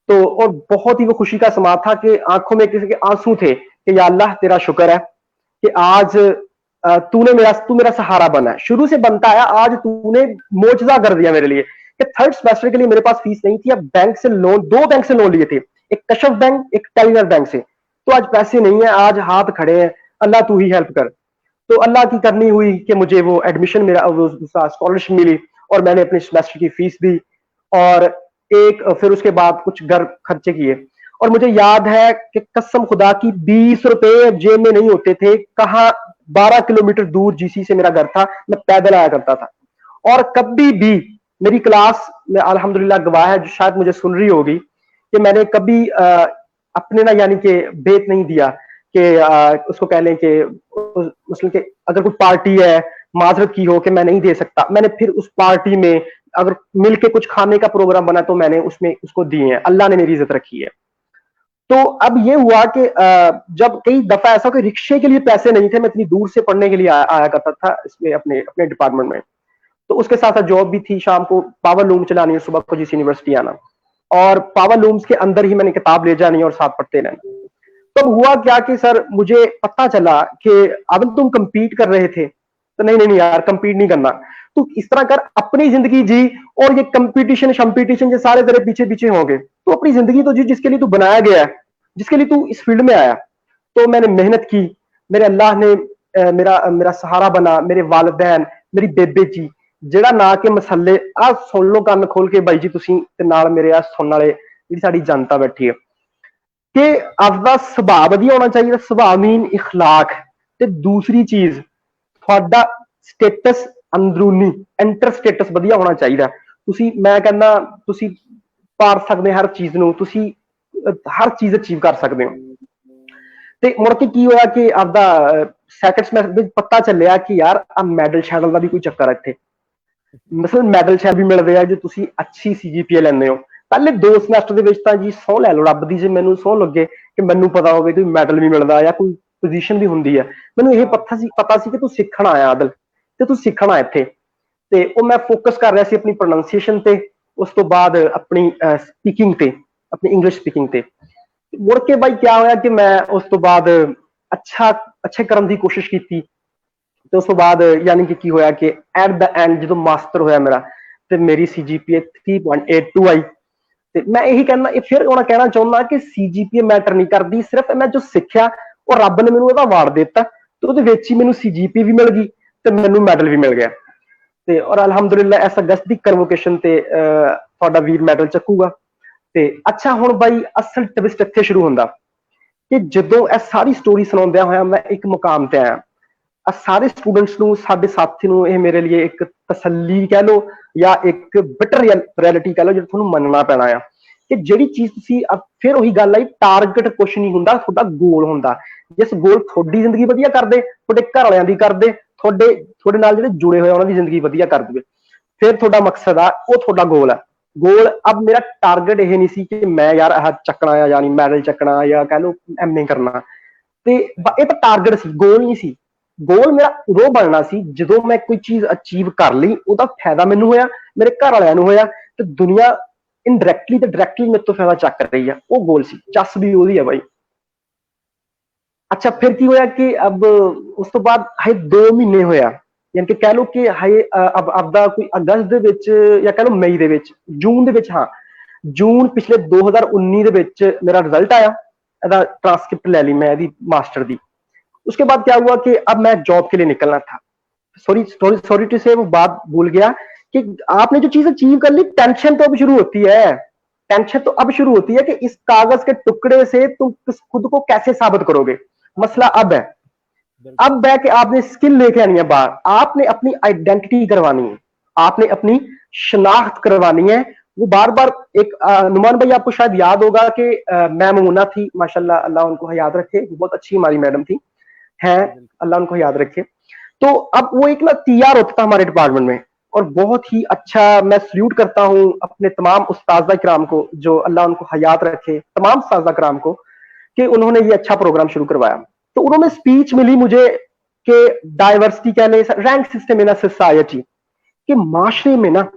तो और बहुत ही वो खुशी का समा था कि आंखों में किसी के आंसू थे कि या अल्लाह तेरा शुक्र है कि आज तू मेरा सहारा बना है, शुरू से बनता है, आज तूने मोजजा कर दिया मेरे लिए कि थर्ड सेमेस्टर के लिए मेरे पास फीस नहीं थी, अब बैंक से लोन, 2 बैंक से लोन लिए थे, एक कशफ बैंक, एक टेलीनॉर बैंक से, तो आज पैसे नहीं है, आज हाथ खड़े हैं, अल्लाह तू ही हेल्प कर। तो अल्लाह की करनी हुई कि मुझे वो एडमिशन, मेरा स्कॉलरशिप मिली, और मैंने अपने सेमेस्टर की फीस दी, और फिर उसके बाद कुछ घर खर्चे किए। और मुझे याद है कि कसम खुदा की 20 रुपए जेब में नहीं होते थे, कहा 12 किलोमीटर दूर जीसी से मेरा घर था, मैं पैदल आया करता था। और कभी भी मेरी क्लास में अल्हम्दुलिल्लाह गवाह है, जो शायद मुझे सुन रही होगी, कि मैंने कभी अपने ना यानी कि भेद नहीं दिया कि उसको कह लें कि मुस्लिम के अगर कोई पार्टी है माजरत की हो कि मैं नहीं दे सकता, मैंने फिर उस पार्टी में अगर मिलके कुछ खाने का प्रोग्राम बना तो मैंने उसमें उसको दिए हैं, अल्लाह ने मेरी इज्जत रखी है। तो अब ये हुआ कि जब कई दफा ऐसा कि रिक्शे के लिए पैसे नहीं थे, मैं इतनी दूर से पढ़ने के लिए आया करता था इसमें अपने अपने डिपार्टमेंट में, तो उसके साथ साथ जॉब भी थी, शाम को पावर लूम चलानी है, सुबह को जिस यूनिवर्सिटी आना, और पावर लूम्स के अंदर ही मैंने किताब ले जानी और साथ पढ़ते रहना। तब हुआ क्या कि सर मुझे पता चला कि अब तुम कंपीट कर रहे थे, तो नहीं यार कंपीट नहीं करना, तो इस तरह कर अपनी जिंदगी जी, और ये कंपटीशन ये सारे तेरे पीछे पीछे होंगे, तो अपनी जिंदगी तो जी जिसके लिए तू बनाया गया है, जिसके लिए तू इस फील्ड में आया। तो मैंने मेहनत की, मेरे अल्लाह ने मेरा सहारा बना, मेरे वालिदैन, मेरी बेबे जी, ਜਿਹੜਾ ना के मसले आ सुन लो कान खोल के भाई जी तुसी ते नाल मेरे आ सुनने वाले जिहड़ी साडी जनता बैठी है। ਕਿ ਆਪਦਾ ਸੁਭਾਅ ਵਧੀਆ ਹੋਣਾ ਚਾਹੀਦਾ। ਸੁਭਾਅ ਮੀਨ ਇਖਲਾਕ, ਤੇ ਦੂਸਰੀ ਚੀਜ਼ ਤੁਹਾਡਾ ਸਟੇਟਸ ਅੰਦਰੂਨੀ ਐਂਟਰ ਸਟੇਟਸ ਵਧੀਆ ਹੋਣਾ ਚਾਹੀਦਾ। ਤੁਸੀਂ, ਮੈਂ ਕਹਿੰਦਾ ਤੁਸੀਂ ਪਾਰ ਸਕਦੇ ਹਰ ਚੀਜ਼ ਨੂੰ, ਤੁਸੀਂ ਹਰ ਚੀਜ਼ ਅਚੀਵ ਕਰ ਸਕਦੇ ਹੋ। ਤੇ ਮੁੜ ਕੇ ਕੀ ਹੋਇਆ ਕਿ ਆਪਦਾ ਸੈਕਿੰਡ ਸਮੈਸਟਰ ਵਿੱਚ ਪਤਾ ਚੱਲਿਆ ਕਿ ਯਾਰ ਆ ਮੈਡਲ ਸ਼ੈਡਲ ਦਾ ਵੀ ਕੋਈ ਚੱਕਰ ਹੈ ਇੱਥੇ। ਮਤਲਬ ਮੈਡਲ ਸ਼ੈਡਲ ਵੀ ਮਿਲਦੇ ਆ ਜੇ ਤੁਸੀਂ ਅੱਛੀ CGPA ਲੈਂਦੇ ਹੋ। ਪਹਿਲੇ 2 ਸਮੈਸਟਰ ਦੇ ਵਿੱਚ ਤਾਂ ਜੀ ਸਹੁੰ ਲੈ ਲਓ ਰੱਬ ਦੀ, ਜੇ ਮੈਨੂੰ ਸਹੁੰ ਲੱਗੇ ਕਿ ਮੈਨੂੰ ਪਤਾ ਹੋਵੇ ਕਿ ਮੈਡਲ ਵੀ ਮਿਲਦਾ ਜਾਂ ਕੋਈ ਪੋਜੀਸ਼ਨ ਵੀ ਹੁੰਦੀ ਹੈ। ਮੈਨੂੰ ਇਹ ਪਤਾ ਸੀ ਕਿ ਤੂੰ ਸਿੱਖਣ ਆਇਆ ਆਦਲ, ਤੇ ਤੂੰ ਸਿੱਖਣਾ ਇੱਥੇ। ਤੇ ਉਹ ਮੈਂ ਫੋਕਸ ਕਰ ਰਿਹਾ ਸੀ ਆਪਣੀ ਪ੍ਰੋਨਾਂਸੀਏਸ਼ਨ ਤੇ, ਉਸ ਤੋਂ ਬਾਅਦ ਆਪਣੀ ਸਪੀਕਿੰਗ ਤੇ, ਆਪਣੀ ਇੰਗਲਿਸ਼ ਸਪੀਕਿੰਗ ਤੇ। ਮੁੜ ਕੇ ਬਾਈ ਕਿਆ ਹੋਇਆ ਕਿ ਮੈਂ ਉਸ ਤੋਂ ਬਾਅਦ ਅੱਛੇ ਕਰਨ ਦੀ ਕੋਸ਼ਿਸ਼ ਕੀਤੀ। ਤੇ ਉਸ ਤੋਂ ਬਾਅਦ ਯਾਨੀ ਕਿ ਕੀ ਹੋਇਆ ਕਿ ਐਟ ਦਾ ਐਂਡ ਜਦੋਂ ਮਾਸਟਰ ਹੋਇਆ ਮੇਰਾ, ਤੇ ਮੇਰੀ CGPA 3.82 ਆਈ। ਤੇ ਮੈਂ ਇਹੀ ਕਹਿੰਦਾ, ਇਹ ਫਿਰ ਹੁਣ ਕਹਿਣਾ ਚਾਹੁੰਦਾ ਕਿ CGPA ਮੈਟਰ ਨਹੀਂ ਕਰਦੀ, ਸਿਰਫ ਮੈਂ ਜੋ ਸਿੱਖਿਆ ਉਹ ਰੱਬ ਨੇ ਮੈਨੂੰ ਉਹਦਾ ਅਵਾਰਡ ਦੇ ਦਿੱਤਾ, ਤੇ ਉਹਦੇ ਵਿੱਚ ਹੀ ਮੈਨੂੰ CGPA ਵੀ ਮਿਲ ਗਈ ਤੇ ਮੈਨੂੰ ਮੈਡਲ ਵੀ ਮਿਲ ਗਿਆ। ਤੇ ਔਰ ਅਲਹਮਦੁਲਿਲਾ ਇਸ ਅਗਸਤ ਦੀ ਕਨਵੋਕੇਸ਼ਨ ਤੇ ਤੁਹਾਡਾ ਵੀਰ ਮੈਡਲ ਚੱਕੂਗਾ। ਤੇ ਅੱਛਾ, ਹੁਣ ਬਾਈ ਅਸਲ ਟਵਿਸਟ ਇੱਥੇ ਸ਼ੁਰੂ ਹੁੰਦਾ ਕਿ ਜਦੋਂ ਇਹ ਸਾਰੀ ਸਟੋਰੀ ਸੁਣਾਉਂਦਿਆਂ ਹੋਇਆ ਮੈਂ ਇੱਕ ਮੁਕਾਮ ਤੇ ਆਇਆ। ਸਾਰੇ ਸਟੂਡੈਂਟਸ ਨੂੰ, ਸਾਡੇ ਸਾਥੀ ਨੂੰ ਇਹ ਮੇਰੇ ਲਈ ਇੱਕ ਤਸੱਲੀ ਕਹਿ ਲਓ ਜਾਂ ਇੱਕ ਬਿਟਰ ਰਿਐਲਿਟੀ ਕਹਿ ਲਓ, ਜਿਹੜਾ ਤੁਹਾਨੂੰ ਮੰਨਣਾ ਪੈਣਾ ਆ ਕਿ ਜਿਹੜੀ ਚੀਜ਼ ਤੁਸੀਂ, ਫਿਰ ਉਹੀ ਗੱਲ ਆਈ, ਟਾਰਗੇਟ ਕੁਛ ਨਹੀਂ ਹੁੰਦਾ, ਤੁਹਾਡਾ ਗੋਲ ਹੁੰਦਾ। ਜਿਸ ਗੋਲ ਤੁਹਾਡੀ ਜ਼ਿੰਦਗੀ ਵਧੀਆ ਕਰਦੇ, ਤੁਹਾਡੇ ਘਰ ਵਾਲਿਆਂ ਦੀ ਕਰਦੇ, ਤੁਹਾਡੇ ਨਾਲ ਜਿਹੜੇ ਜੁੜੇ ਹੋਏ ਉਹਨਾਂ ਦੀ ਜ਼ਿੰਦਗੀ ਵਧੀਆ ਕਰ ਦੇਵੇ, ਫਿਰ ਤੁਹਾਡਾ ਮਕਸਦ ਆ, ਉਹ ਤੁਹਾਡਾ ਗੋਲ ਹੈ। ਗੋਲ ਅਬ ਮੇਰਾ ਟਾਰਗੇਟ ਇਹ ਨਹੀਂ ਸੀ ਕਿ ਮੈਂ ਯਾਰ ਆਹ ਚੱਕਣਾ ਆ, ਯਾਨੀ ਮੈਡਲ ਚੱਕਣਾ ਜਾਂ ਕਹਿ ਲਓ MA ਕਰਨਾ। ਤੇ ਇਹ ਤਾਂ ਟਾਰਗੇਟ ਸੀ, ਗੋਲ ਨਹੀਂ ਸੀ। ਗੋਲ ਮੇਰਾ ਉਦੋਂ ਬਣਨਾ ਸੀ ਜਦੋਂ ਮੈਂ ਕੋਈ ਚੀਜ਼ ਅਚੀਵ ਕਰ ਲਈ, ਉਹਦਾ ਫਾਇਦਾ ਮੈਨੂੰ ਹੋਇਆ, ਮੇਰੇ ਘਰ ਵਾਲਿਆਂ ਨੂੰ ਹੋਇਆ, ਤੇ ਦੁਨੀਆ ਇਨਡਾਇਰੈਕਟਲੀ ਤੇ ਡਾਇਰੈਕਟਲੀ ਮੇਰੇ ਤੋਂ ਫਾਇਦਾ ਚੱਕ ਰਹੀ ਆ। ਉਹ ਗੋਲ ਸੀ, ਚੱਸ ਵੀ ਉਹਦੀ ਹੈ ਬਾਈ। ਅੱਛਾ, ਫਿਰ ਕੀ ਹੋਇਆ ਕਿ ਅਬ ਉਸ ਤੋਂ ਬਾਅਦ ਹਜੇ 2 ਮਹੀਨੇ ਹੋਇਆ, ਯਾਨੀ ਕਿ ਕਹਿ ਲਓ ਕਿ ਹਜੇ ਆਪਦਾ ਕੋਈ ਅਗਸਤ ਦੇ ਵਿੱਚ ਜਾਂ ਕਹਿ ਲਓ ਮਈ ਦੇ ਵਿੱਚ, ਜੂਨ ਦੇ ਵਿੱਚ, ਹਾਂ ਜੂਨ ਪਿਛਲੇ 2019 ਦੇ ਵਿੱਚ ਮੇਰਾ ਰਿਜ਼ਲਟ आया। ਇਹਦਾ ट्रांसक्रिप्ट ले ली मैं ਇਹਦੀ मास्टर दी। उसके बाद क्या हुआ कि अब मैं जॉब के लिए निकलना था। सॉरी टू से वो बात भूल गया कि आपने जो चीज अचीव कर ली, टेंशन तो अब शुरू होती है। टेंशन तो अब शुरू होती है कि इस कागज के टुकड़े से तुम खुद को कैसे साबित करोगे। मसला अब है, अब है कि आपने स्किल लेके आनी है बाहर, आपने अपनी आइडेंटिटी करवानी है, आपने अपनी शनाख्त करवानी है। वो बार बार एक नुमान भाई आपको शायद याद होगा कि मैम मुन्ना थी, माशाल्लाह, अल्लाह उनको याद रखे, बहुत अच्छी हमारी मैडम थी, है, अल्लाह उनको याद रखे। तो अब वो एक ना तैयार होता था हमारे डिपार्टमेंट में, और बहुत ही अच्छा, मैं सल्यूट करता हूँ अपने तमाम उस्तादा कराम को, जो अल्लाह उनको हयात रखे, तमाम उस्तादा कराम को, कि उन्होंने ये अच्छा प्रोग्राम शुरू करवाया। तो उन्होंने स्पीच मिली मुझे कि डाइवर्सिटी कहने, रैंक सिस्टम इन सोसाइटी, कि माशरे में ना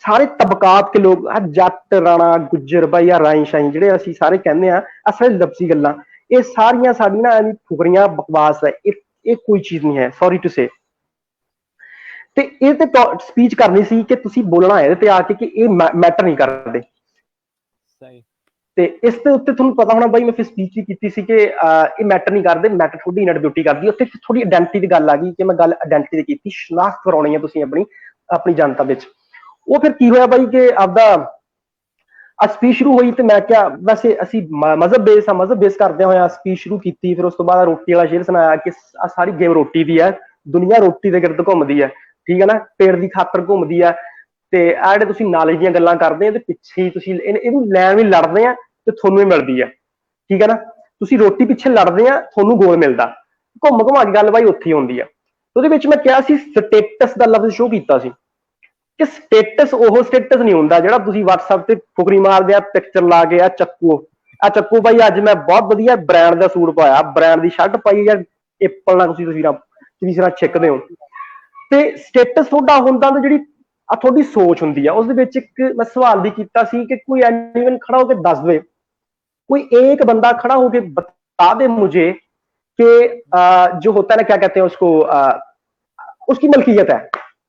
सारे तबकात के लोग, जट राणा गुज्जर भाई राई शाई ਜਿਹੜੇ ਅਸੀਂ ਸਾਰੇ ਕਹਿੰਦੇ ਆ, ਅਸਲ ਲਫ਼ਜ਼ੀ ਗੱਲਾਂ, ਇਹ ਸਾਰੀਆਂ ਸਾਡੀ ਨਾ ਐਵੇਂ ਫੁਕਰੀਆਂ ਬਕਵਾਸ ਹੈ। ਇਹ ਕੋਈ ਚੀਜ਼ ਨਹੀਂ ਹੈ, ਸੌਰੀ ਟੂ ਸੇ। ਤੇ ਇਹ ਤੇ ਸਪੀਚ ਕਰਨੀ ਸੀ ਕਿ ਤੁਸੀਂ ਬੋਲਣਾ ਹੈ ਇਹਦੇ ਤੇ ਆ ਕੇ ਕਿ ਇਹ ਮੈਟਰ ਨਹੀਂ ਕਰਦੇ। ਸਹੀ। ਤੇ ਇਸ ਦੇ ਉੱਤੇ ਤੁਹਾਨੂੰ ਪਤਾ ਹੋਣਾ ਬਾਈ, ਮੈਂ ਫਿਰ ਸਪੀਚ ਵੀ ਕੀਤੀ ਸੀ ਕਿ ਇਹ ਮੈਟਰ ਨਹੀਂ ਕਰਦੇ, ਮੈਟਰ ਤੁਹਾਡੀ ਇਨਰ ਬਿਊਟੀ ਕਰਦੀ। ਉੱਥੇ ਥੋੜੀ ਆਇਡੈਂਟੀਟੀ ਦੀ ਗੱਲ ਆ ਗਈ ਕਿ ਮੈਂ ਗੱਲ ਆਇਡੈਂਟੀਟੀ ਦੀ ਕੀਤੀ, ਸ਼ਨਾਖਤ ਕਰਾਉਣੀ ਹੈ ਤੁਸੀਂ ਆਪਣੀ ਜਨਤਾ ਵਿੱਚ। ਉਹ ਫਿਰ ਕੀ ਹੋਇਆ ਬਾਈ ਕਿ ਆਪਦਾ ਸਪੀਚ ਸ਼ੁਰੂ ਹੋਈ, ਤੇ ਮੈਂ ਕਿਹਾ ਵੈਸੇ ਅਸੀਂ ਮਜ਼ਹਬ ਬੇਸ ਕਰਦਿਆਂ ਹੋਇਆ ਸਪੀਚ ਸ਼ੁਰੂ ਕੀਤੀ। ਫਿਰ ਉਸ ਤੋਂ ਬਾਅਦ ਰੋਟੀ ਵਾਲਾ ਸ਼ੇਰ ਸੁਣਾਇਆ ਕਿ ਆ ਸਾਰੀ ਗੇਮ ਰੋਟੀ ਦੀ ਹੈ, ਦੁਨੀਆ ਰੋਟੀ ਦੇ ਗਿਰਦ ਘੁੰਮਦੀ ਹੈ, ਠੀਕ ਹੈ ਨਾ, ਪੇਟ ਦੀ ਖਾਤਰ ਘੁੰਮਦੀ ਹੈ। ਤੇ ਆ ਜਿਹੜੇ ਤੁਸੀਂ ਨੌਲੇਜ ਦੀਆਂ ਗੱਲਾਂ ਕਰਦੇ ਆ, ਤੇ ਪਿੱਛੇ ਹੀ ਤੁਸੀਂ ਇਹਨੂੰ ਲੈਣ ਵੀ ਲੜਦੇ ਆ ਤੇ ਤੁਹਾਨੂੰ ਹੀ ਮਿਲਦੀ ਹੈ, ਠੀਕ ਹੈ ਨਾ। ਤੁਸੀਂ ਰੋਟੀ ਪਿੱਛੇ ਲੜਦੇ ਆ, ਤੁਹਾਨੂੰ ਗੋਲ ਮਿਲਦਾ। ਘੁੰਮ ਘੁਮਾ ਕੇ ਗੱਲ ਬਾਈ ਉੱਥੇ ਹੀ ਹੁੰਦੀ ਆ। ਉਹਦੇ ਵਿੱਚ ਮੈਂ ਕਿਹਾ ਸੀ ਸਟੇਟਸ ਦਾ ਲਫ਼ਜ਼ ਸ਼ੋਅ ਕੀਤਾ ਸੀ ਕਿ ਸਟੇਟਸ ਉਹ ਸਟੇਟਸ ਨਹੀਂ ਹੁੰਦਾ ਜਿਹੜਾ ਤੁਸੀਂ WhatsApp ਤੇ ਫੁਕਰੀ ਮਾਰਦੇ ਆ, ਪਿਕਚਰ ਲਾ ਕੇ ਆ ਚੱਕੋ ਬਾਈ ਅੱਜ ਮੈਂ ਬਹੁਤ ਵਧੀਆ ਬ੍ਰਾਂਡ ਦਾ ਸੂਟ ਪਾਇਆ, ਬ੍ਰਾਂਡ ਦੀ ਸ਼ਰਟ ਪਾਈ ਜਾਂ ਐਪਲ ਨਾਲ ਤੁਸੀਂ ਤਸਵੀਰਾਂ ਛਿੱਕਦੇ ਹੋ। ਤੇ ਸਟੇਟਸ ਤੁਹਾਡਾ ਹੁੰਦਾ ਤੇ ਜਿਹੜੀ ਤੁਹਾਡੀ ਸੋਚ ਹੁੰਦੀ ਆ। ਉਸ ਦੇ ਵਿੱਚ ਇੱਕ ਮੈਂ ਸਵਾਲ ਵੀ ਕੀਤਾ ਸੀ ਕਿ ਕੋਈ ਐਨੀਮਨ ਖੜਾ ਹੋ ਕੇ ਦੱਸ ਦੇ, कोई एक बंदा खड़ा होके बता दे मुझे कि जो होता है ना, क्या कहते हैं उसको, उसकी मलकियत है,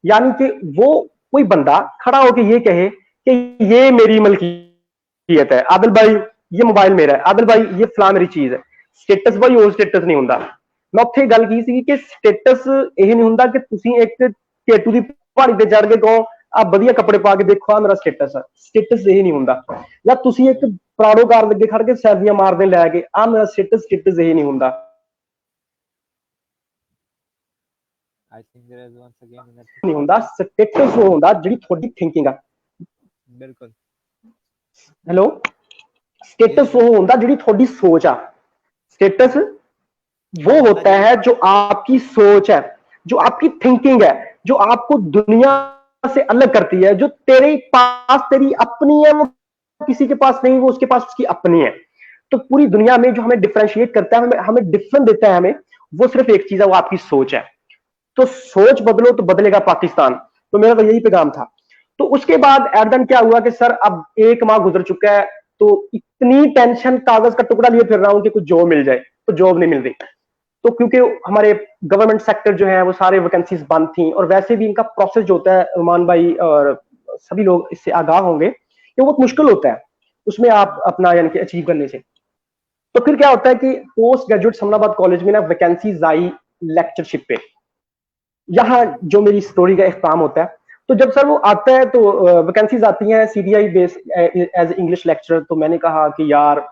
यानी कि वो कोई बंदा खड़ा होके ये कहे कि ये मेरी मलकियत है, आदिल भाई ये मोबाइल मेरा है, आदिल भाई ये फलां मेरी चीज है। स्टेटस भाई वो स्टेटस नहीं होता। मैं उत्थे गल की सी कि स्टेटस ਇਹ नहीं ਹੁੰਦਾ कि ਤੁਸੀਂ ਇੱਕ ਢੇਟੂ ਦੀ ਪਹਾੜੀ ਤੇ ਚੜ ਕੇ ਕਹੋ ਆ ਵਧੀਆ ਕੱਪੜੇ ਪਾ ਕੇ ਦੇਖੋ ਆ ਮੇਰਾ ਸਟੇਟਸ ਹੈ। ਸਟੇਟਸ ਇਹ ਨਹੀਂ ਹੁੰਦਾ। ਜਾਂ ਤੁਸੀਂ ਇੱਕ ਪ੍ਰਾੜੋ ਕਾਰ ਲੱਗੇ ਖੜ ਕੇ ਸੈਲਫੀਆਂ ਮਾਰਦੇ ਲੈ ਕੇ ਆ ਮੇਰਾ ਸਟੇਟਸ ਇਹ ਨਹੀਂ ਹੁੰਦਾ। I think there is once again ਨਹੀਂ ਹੁੰਦਾ, ਸਟੇਟਸ ਉਹ ਹੁੰਦਾ ਜਿਹੜੀ ਤੁਹਾਡੀ ਥਿੰਕਿੰਗ ਆ। बिल्कुल हेलो, स्टेटस वो होता ਜਿਹੜੀ ਤੁਹਾਡੀ सोच आ। स्टेटस वो होता है जो आपकी सोच है, जो आपकी थिंकिंग है, जो आपको दुनिया से अलग करती है, जो तेरे पास तेरी अपनी है, वो किसी के पास नहीं, वो उसके पास उसकी अपनी है। तो पूरी दुनिया में जो हमें डिफरेंशिएट करता है, हमें डिफरेंट देता है हमें, वो सिर्फ एक चीज है, वो आपकी सोच है। तो सोच बदलो तो बदलेगा पाकिस्तान। तो मेरा तो यही पैगाम था। तो उसके बाद एडन क्या हुआ कि सर अब 1 माह गुजर चुका है, तो इतनी टेंशन, कागज का टुकड़ा लिए फिर रहा हूं कि कुछ जॉब मिल जाए, तो जॉब नहीं मिल रही। तो क्योंकि हमारे गवर्नमेंट सेक्टर जो है वो सारे वैकेंसीज बंद थी, और वैसे भी इनका प्रोसेस जो होता है, रुमान भाई और सभी लोग इससे आगाह होंगे कि वो बहुत मुश्किल होता है उसमें आप अपना यानी कि अचीव करने से। तो फिर क्या होता है कि पोस्ट ग्रेजुएट समनाबाद कॉलेज में ना वैकेंसीज आई लेक्चरशिप पे। यहाँ जो मेरी स्टोरी का इख्तिताम होता है। तो जब सर वो आता है तो वैकेंसीज आती हैं CDI base as English lecturer. तो मैंने कहा कि यार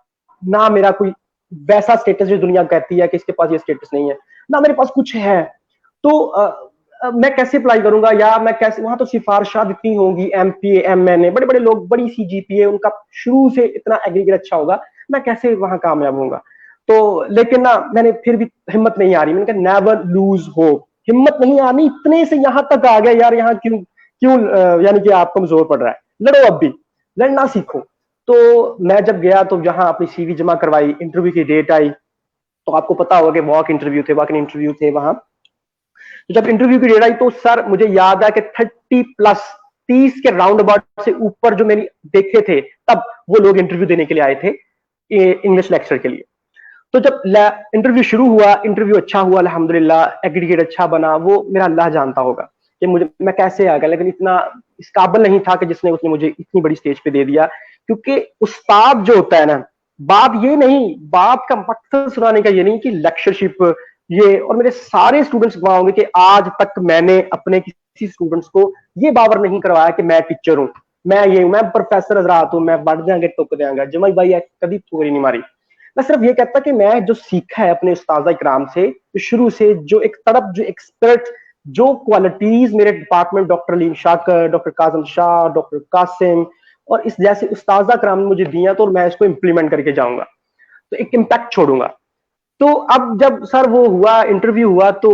ना मेरा कोई वैसा स्टेटस जो दुनिया कहती है कि इसके पास ये स्टेटस नहीं है, ना मेरे पास कुछ है, तो मैं कैसे अप्लाई करूंगा, या मैं कैसे, वहां तो सिफारिशात इतनी होंगी, एमपीए एमएनए बड़े बड़े लोग, बड़ी सी जीपीए उनका शुरू से इतना एग्रीगेट अच्छा होगा, मैं कैसे वहां कामयाब होऊंगा। तो लेकिन ना मैंने फिर भी हिम्मत नहीं आ रही, मैंने कहा नेवर लूज होप, हिम्मत नहीं आनी, इतने से यहां तक आ गए यार, यहाँ क्यों क्यों यानी कि आप कमजोर पड़ रहा है, लड़ो, अब भी लड़ना सीखो। तो मैं जब गया तो जहां अपनी सीवी जमा करवाई, इंटरव्यू की डेट आई, तो आपको पता होगा कि वॉक इंटरव्यू थे वहां। तो जब इंटरव्यू की डेट आई तो सर मुझे याद है कि 30 के राउंड अबाउट से ऊपर जो मैंने देखे थे, तब वो लोग इंटरव्यू देने के लिए आए थे इंग्लिश लेक्चर के लिए। तो जब इंटरव्यू शुरू हुआ, इंटरव्यू अच्छा हुआ अल्हम्दुलिल्लाह, एग्रीगेट अच्छा बना, वो मेरा अल्लाह जानता होगा कि मैं कैसे आ गया, लेकिन इतना इस काबिल नहीं था कि जिसने उसने मुझे इतनी बड़ी स्टेज पे दे दिया। क्योंकि उस्ताद जो होता है ना, बात ये नहीं, बात का मकसद सुनाने का ये नहीं कि लेक्चरशिप ये, और मेरे सारे स्टूडेंट्स गवाह होंगे कि आज तक मैंने अपने किसी स्टूडेंट्स को ये बावर नहीं करवाया कि मैं टीचर हूं, मैं प्रोफेसर हजरात हूं, मैं बढ़ देंगे टुक देंगे, जमाई भाई कभी ठोकरी नहीं मारी। मैं सिर्फ ये कहता कि मैं जो सीखा है अपने उस्ताद इकराम से, तो शुरू से जो एक तड़प, जो एक स्पिरिट, जो क्वालिटीज मेरे department doctor Aleem शाकर, doctor काजम Shah, doctor Qasim और इस जैसे उस्ताद इकराम ने मुझे दिया, तो मैं इसको इंप्लीमेंट करके जाऊंगा, तो एक इम्पैक्ट छोड़ूंगा। तो अब जब सर वो हुआ, इंटरव्यू हुआ, तो